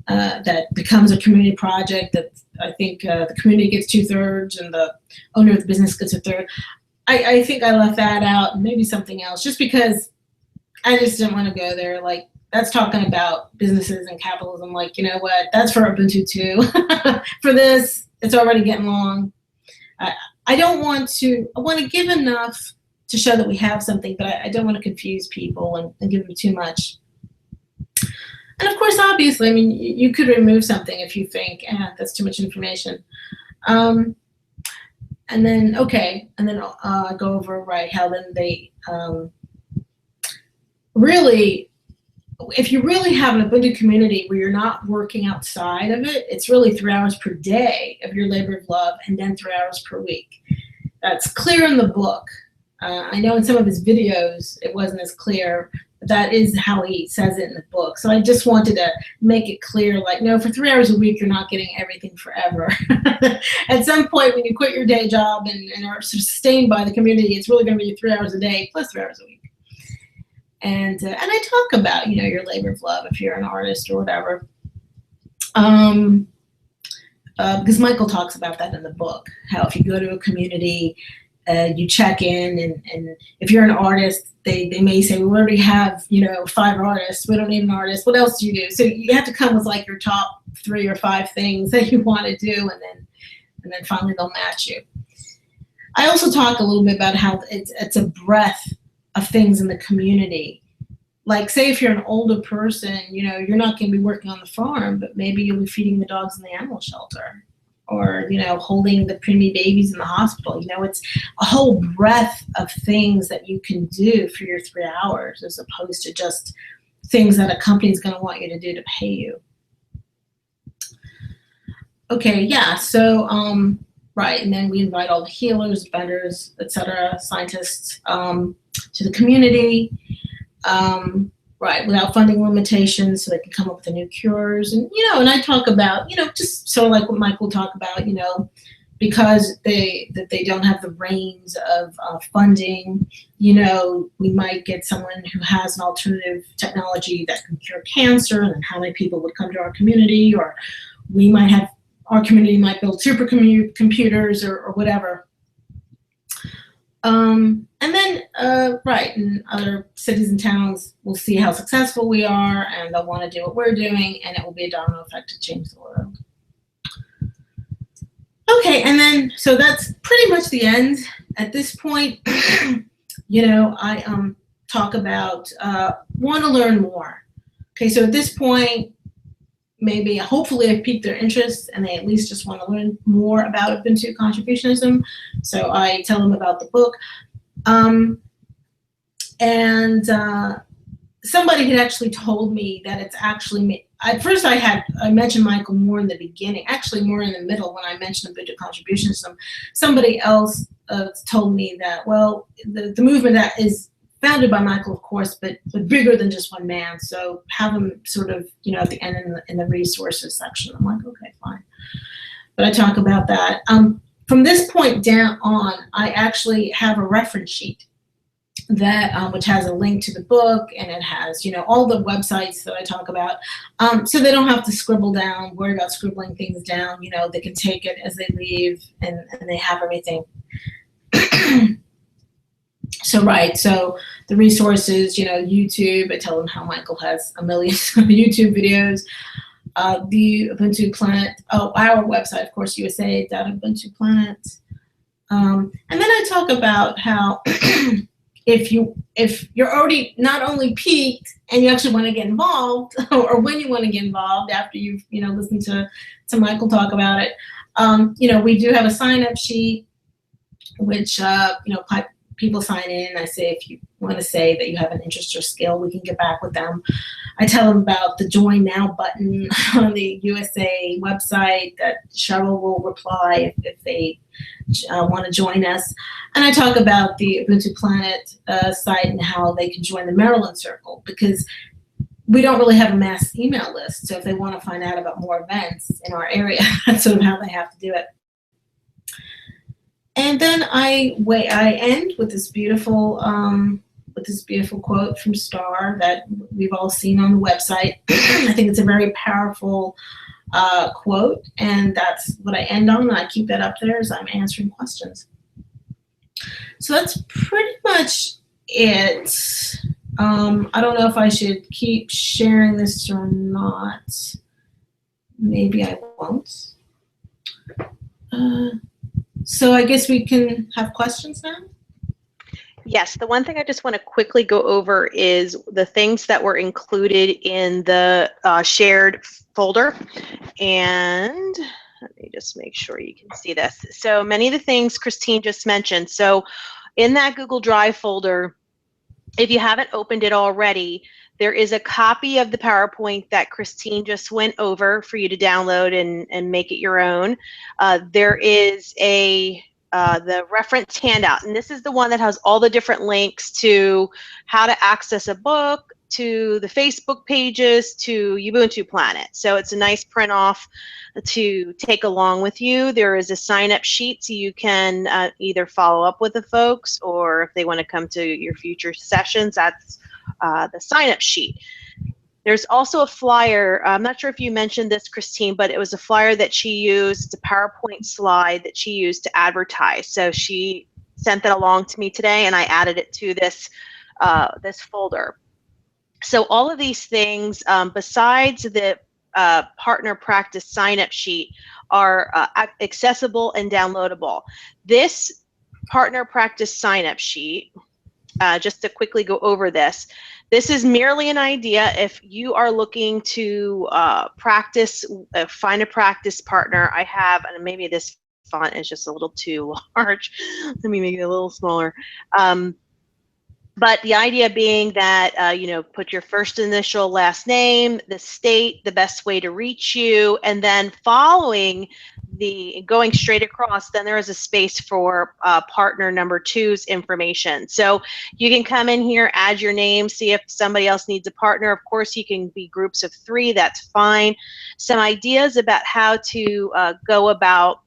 that becomes a community project, that I think the community gets 2/3 and the owner of the business gets 1/3. I think I left that out, and maybe something else, just because I just didn't want to go there. Like, that's talking about businesses and capitalism. Like, you know what? That's for Ubuntu too. For this, it's already getting long. I want to give enough to show that we have something, but I don't want to confuse people and give them too much. And of course, obviously, I mean, you could remove something if you think, that's too much information. And then, okay, and then I'll go over, how then they really, if you really have an Ubuntu community where you're not working outside of it, it's really 3 hours per day of your labor of love and then 3 hours per week. That's clear in the book. I know in some of his videos it wasn't as clear, but that is how he says it in the book. So I just wanted to make it clear, like, no, for 3 hours a week, you're not getting everything forever. At some point, when you quit your day job and are sustained by the community, it's really going to be 3 hours a day plus 3 hours a week. And I talk about, your labor of love if you're an artist or whatever. Because Michael talks about that in the book, how if you go to a community, you check in, and if you're an artist, they may say, we already have 5 artists, we don't need an artist, what else do you do? So you have to come with like your top 3 or 5 things that you want to do, and then finally they'll match you. I also talk a little bit about how it's a breadth of things in the community. Like, say if you're an older person, you're not going to be working on the farm, but maybe you'll be feeding the dogs in the animal shelter, or holding the preemie babies in the hospital. It's a whole breadth of things that you can do for your 3 hours, as opposed to just things that a company's going to want you to do to pay you. Okay, yeah, so, right, and then we invite all the healers, vendors, etc., scientists, to the community, right, without funding limitations, so they can come up with the new cures. And, and I talk about, just sort of like what Michael talked about, because they don't have the reins of funding, we might get someone who has an alternative technology that can cure cancer, and how many people would come to our community, or we might have, our community might build supercomputers or whatever. And then, right, in other cities and towns, we'll see how successful we are, and they'll want to do what we're doing, and it will be a domino effect to change the world. Okay, and then, so that's pretty much the end. At this point, I talk about want to learn more. Okay, so at this point, maybe, hopefully, I've piqued their interest, and they at least just want to learn more about Ubuntu Contributionism. So I tell them about the book. Somebody had actually told me that it's actually, at first I mentioned Michael more in the beginning, actually more in the middle when I mentioned Ubuntu Contributionism. Somebody else told me that, well, the movement that is founded by Michael, of course, but bigger than just one man. So have them sort of, at the end in the resources section. I'm like, okay, fine. But I talk about that. From this point down on, I actually have a reference sheet that which has a link to the book, and it has, all the websites that I talk about. So they don't have to scribble down, worry about scribbling things down. They can take it as they leave, and they have everything. So, right, so the resources, YouTube, I tell them how Michael has a million YouTube videos. The Ubuntu Planet, our website, of course, USA.Ubuntu Planet. And then I talk about how if you're already not only peaked and you actually want to get involved, or when you want to get involved after you've, listened to Michael talk about it, we do have a sign-up sheet, which, people sign in. I say, if you want to say that you have an interest or skill, we can get back with them. I tell them about the Join Now button on the USA website that Cheryl will reply if they want to join us. And I talk about the Ubuntu Planet site and how they can join the Maryland Circle, because we don't really have a mass email list. So if they want to find out about more events in our area, that's sort of how they have to do it. And then I end with this beautiful quote from Starr that we've all seen on the website. I think it's a very powerful quote, and that's what I end on, and I keep that up there as I'm answering questions. So that's pretty much it. I don't know if I should keep sharing this or not. Maybe I won't. So I guess we can have questions now? Yes, the one thing I just want to quickly go over is the things that were included in the shared folder. And let me just make sure you can see this. So many of the things Christine just mentioned. So in that Google Drive folder, if you haven't opened it already, there is a copy of the PowerPoint that Christine just went over for you to download and make it your own. There is the reference handout, and this is the one that has all the different links to how to access a book, to the Facebook pages, to Ubuntu Planet. So it's a nice print off to take along with you. There is a sign-up sheet, so you can either follow up with the folks, or if they want to come to your future sessions, that's the sign-up sheet. There's also a flyer. I'm not sure if you mentioned this, Christine, but it was a flyer that she used. It's a PowerPoint slide that she used to advertise. So she sent that along to me today, and I added it to this this folder. So all of these things, besides the partner practice sign-up sheet, are accessible and downloadable. This partner practice sign-up sheet, just to quickly go over this, this is merely an idea if you are looking to practice, find a practice partner. I have, and maybe this font is just a little too large. Let me make it a little smaller. But the idea being that, put your first initial, last name, the state, the best way to reach you, and then going straight across, then there is a space for partner number two's information. So you can come in here, add your name, see if somebody else needs a partner. Of course, you can be groups of 3, that's fine. Some ideas about how to go about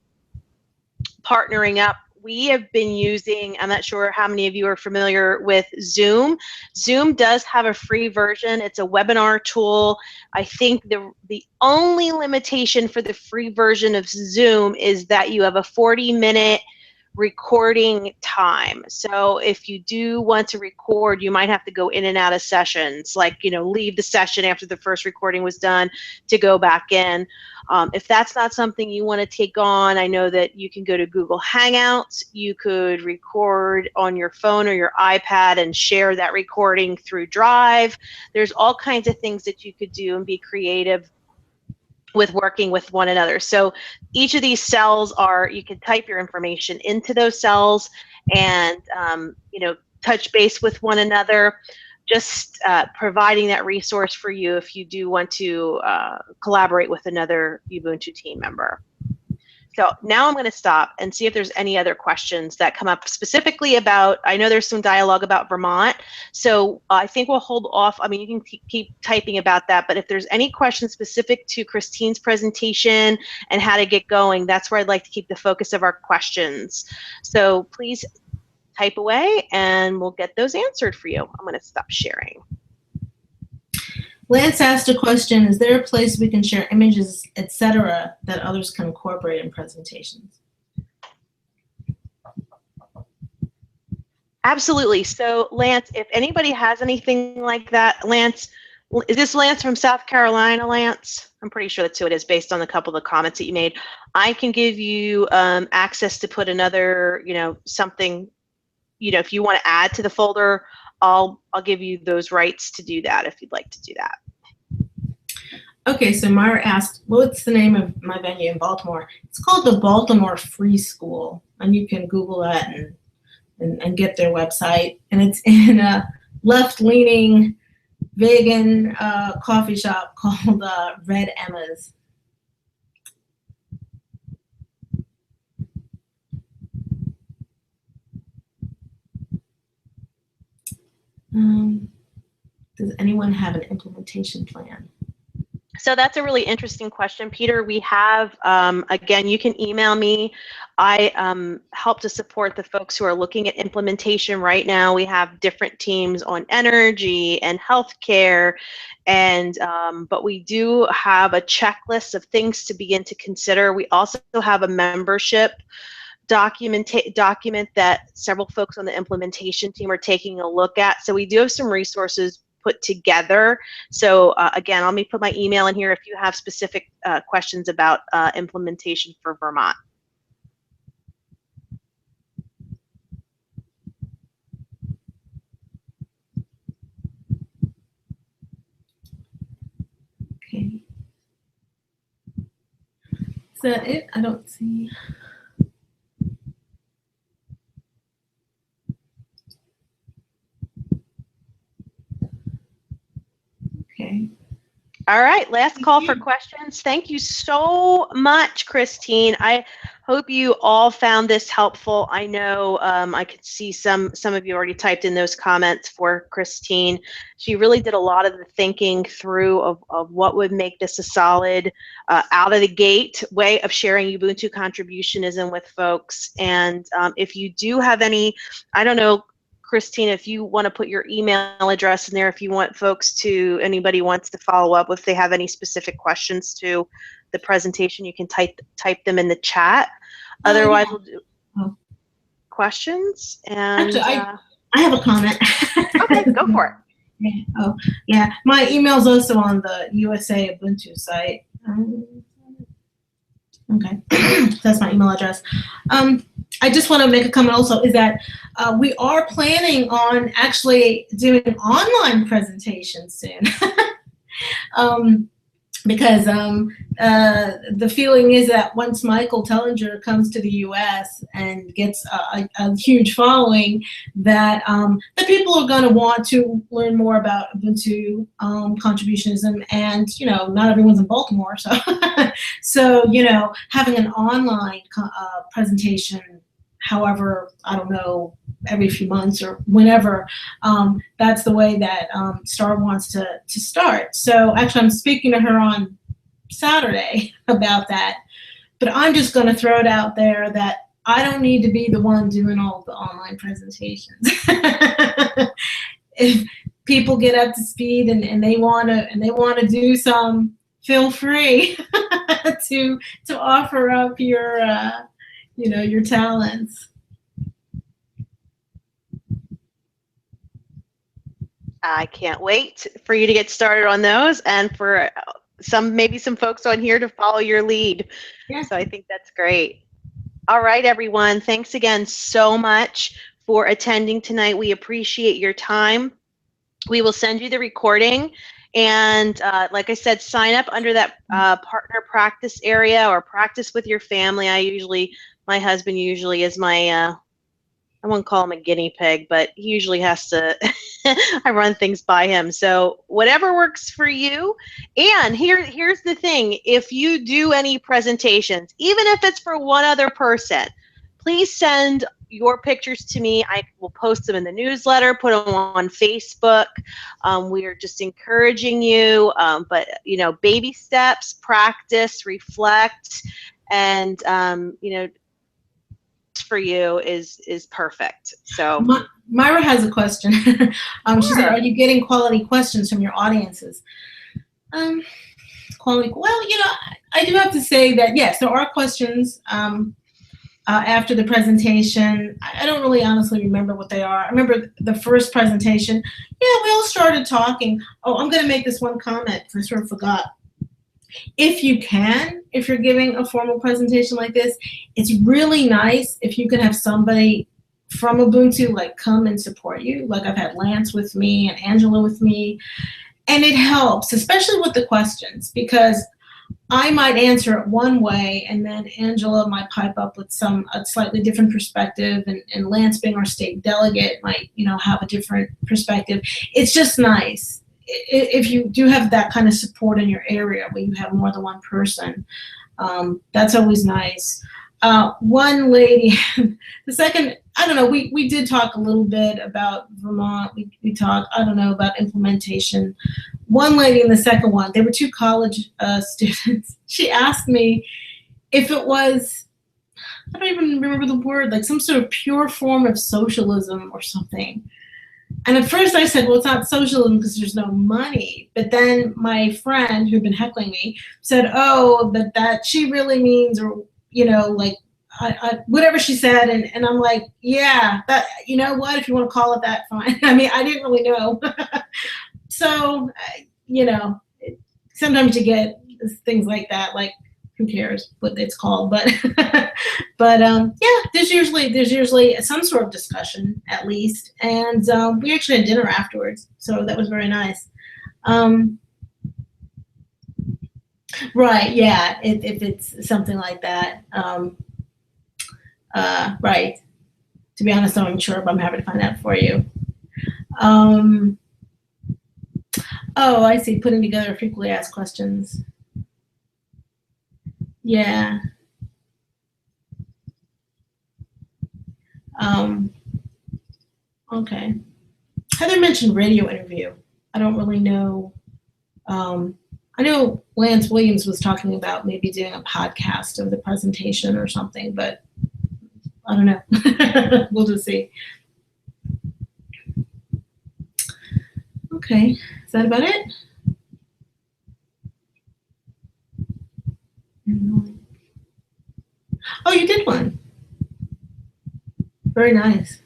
partnering up. We have been using, I'm not sure how many of you are familiar with Zoom. Zoom does have a free version. It's a webinar tool. I think the only limitation for the free version of Zoom is that you have a 40-minute recording time. So if you do want to record, you might have to go in and out of sessions, like, leave the session after the first recording was done to go back in. If that's not something you want to take on, I know that you can go to Google Hangouts. You could record on your phone or your iPad and share that recording through Drive. There's all kinds of things that you could do and be creative with working with one another. So each of these cells you can type your information into those cells and, touch base with one another, just providing that resource for you if you do want to collaborate with another Ubuntu team member. So now I'm going to stop and see if there's any other questions that come up specifically about, I know there's some dialogue about Vermont, so I think we'll hold off. I mean, you can keep typing about that, but if there's any questions specific to Christine's presentation and how to get going, that's where I'd like to keep the focus of our questions. So please type away and we'll get those answered for you. I'm going to stop sharing. Lance asked a question, is there a place we can share images, etc., that others can incorporate in presentations? Absolutely. So Lance, if anybody has anything like that, Lance, is this Lance from South Carolina, Lance? I'm pretty sure that's who it is based on a couple of the comments that you made. I can give you access to put another, something, if you want to add to the folder, I'll give you those rights to do that if you'd like to do that. Okay, so Myra asked, what's the name of my venue in Baltimore? It's called the Baltimore Free School, and you can Google that and get their website. And it's in a left-leaning vegan coffee shop called Red Emma's. Does anyone have an implementation plan? So that's a really interesting question, Peter. We have, again, you can email me. I help to support the folks who are looking at implementation right now. We have different teams on energy and healthcare, and but we do have a checklist of things to begin to consider. We also have a membership document that several folks on the implementation team are taking a look at. So we do have some resources put together. So again, let me put my email in here if you have specific questions about implementation for Vermont. Okay. Is that it? I don't see. Okay. All right, last call for questions. Thank you so much, Christine. I hope you all found this helpful. I know I could see some of you already typed in those comments for Christine. She really did a lot of the thinking through of what would make this a solid, out of the gate way of sharing Ubuntu contributionism with folks. And if you do have any, I don't know, Christine, if you want to put your email address in there, if you want folks to, anybody wants to follow up, if they have any specific questions to the presentation, you can type them in the chat. Otherwise, we'll do questions. And actually, I have a comment. Okay, go for it. Yeah. Oh, yeah. My email is also on the USA Ubuntu site. Okay, that's my email address. I just want to make a comment also is that we are planning on actually doing online presentations soon. because the feeling is that once Michael Tellinger comes to the U.S. and gets a huge following, that the people are going to want to learn more about Ubuntu contributionism, and not everyone's in Baltimore, so so having an online presentation, however, I don't know, every few months or whenever, that's the way that Star wants to start. So actually, I'm speaking to her on Saturday about that, but I'm just going to throw it out there that I don't need to be the one doing all the online presentations. If people get up to speed and they want to do some, feel free to offer up your your talents. I can't wait for you to get started on those, and for maybe some folks on here to follow your lead. Yeah. So I think that's great. All right, everyone. Thanks again so much for attending tonight. We appreciate your time. We will send you the recording. And like I said, sign up under that partner practice area, or practice with your family. My husband usually is my, I won't call him a guinea pig, but he usually has to, I run things by him. So whatever works for you. And here's the thing. If you do any presentations, even if it's for one other person, please send your pictures to me. I will post them in the newsletter, put them on Facebook. We are just encouraging you, but baby steps, practice, reflect, and for you is perfect. So Myra has a question. Sure. She said, "Are you getting quality questions from your audiences?" Quality. Well, I do have to say that yes, there are questions after the presentation. I don't really honestly remember what they are. I remember the first presentation. Yeah, we all started talking. Oh, I'm going to make this one comment because I sort of forgot. If you're giving a formal presentation like this, it's really nice if you can have somebody from Ubuntu come and support you. Like I've had Lance with me and Angela with me, and it helps, especially with the questions, because I might answer it one way, and then Angela might pipe up with a slightly different perspective, and Lance, being our state delegate, might have a different perspective. It's just nice if you do have that kind of support in your area where you have more than one person. That's always nice. One lady, the second, I don't know, we did talk a little bit about Vermont. We talked, I don't know, about implementation. One lady in the second one, they were two college students. She asked me if it was, I don't even remember the word, like some sort of pure form of socialism or something. And at first I said, well, it's not socialism because there's no money. But then my friend who'd been heckling me said, oh, but that she really means, or, whatever she said. And I'm like, yeah, that, you know what, if you want to call it that, fine. I mean, I didn't really know. So, sometimes you get things like that, like, who cares what it's called, but yeah, there's usually some sort of discussion at least, and we actually had dinner afterwards, so that was very nice. Right, yeah, if it's something like that, right. To be honest, I'm sure, but I'm happy to find out for you. Oh, I see. Putting together frequently asked questions. Yeah. Okay. Heather mentioned radio interview. I don't really know. I know Lance Williams was talking about maybe doing a podcast of the presentation or something, but I don't know. We'll just see. Okay. Is that about it? Oh, you did one. Very nice.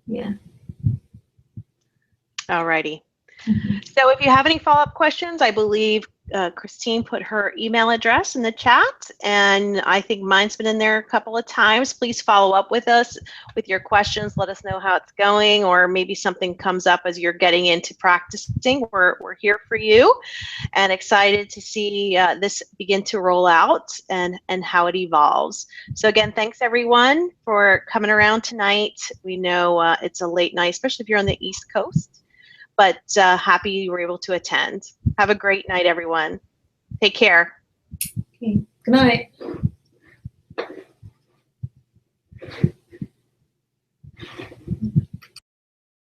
Yeah. All righty. So if you have any follow-up questions, I believe Christine put her email address in the chat, and I think mine's been in there a couple of times. Please follow up with us with your questions. Let us know how it's going, or maybe something comes up as you're getting into practicing. We're here for you, and excited to see this begin to roll out and how it evolves. So again, thanks everyone for coming around tonight. We know it's a late night, especially if you're on the East Coast, but happy you were able to attend. Have a great night, everyone. Take care. Okay. Good night.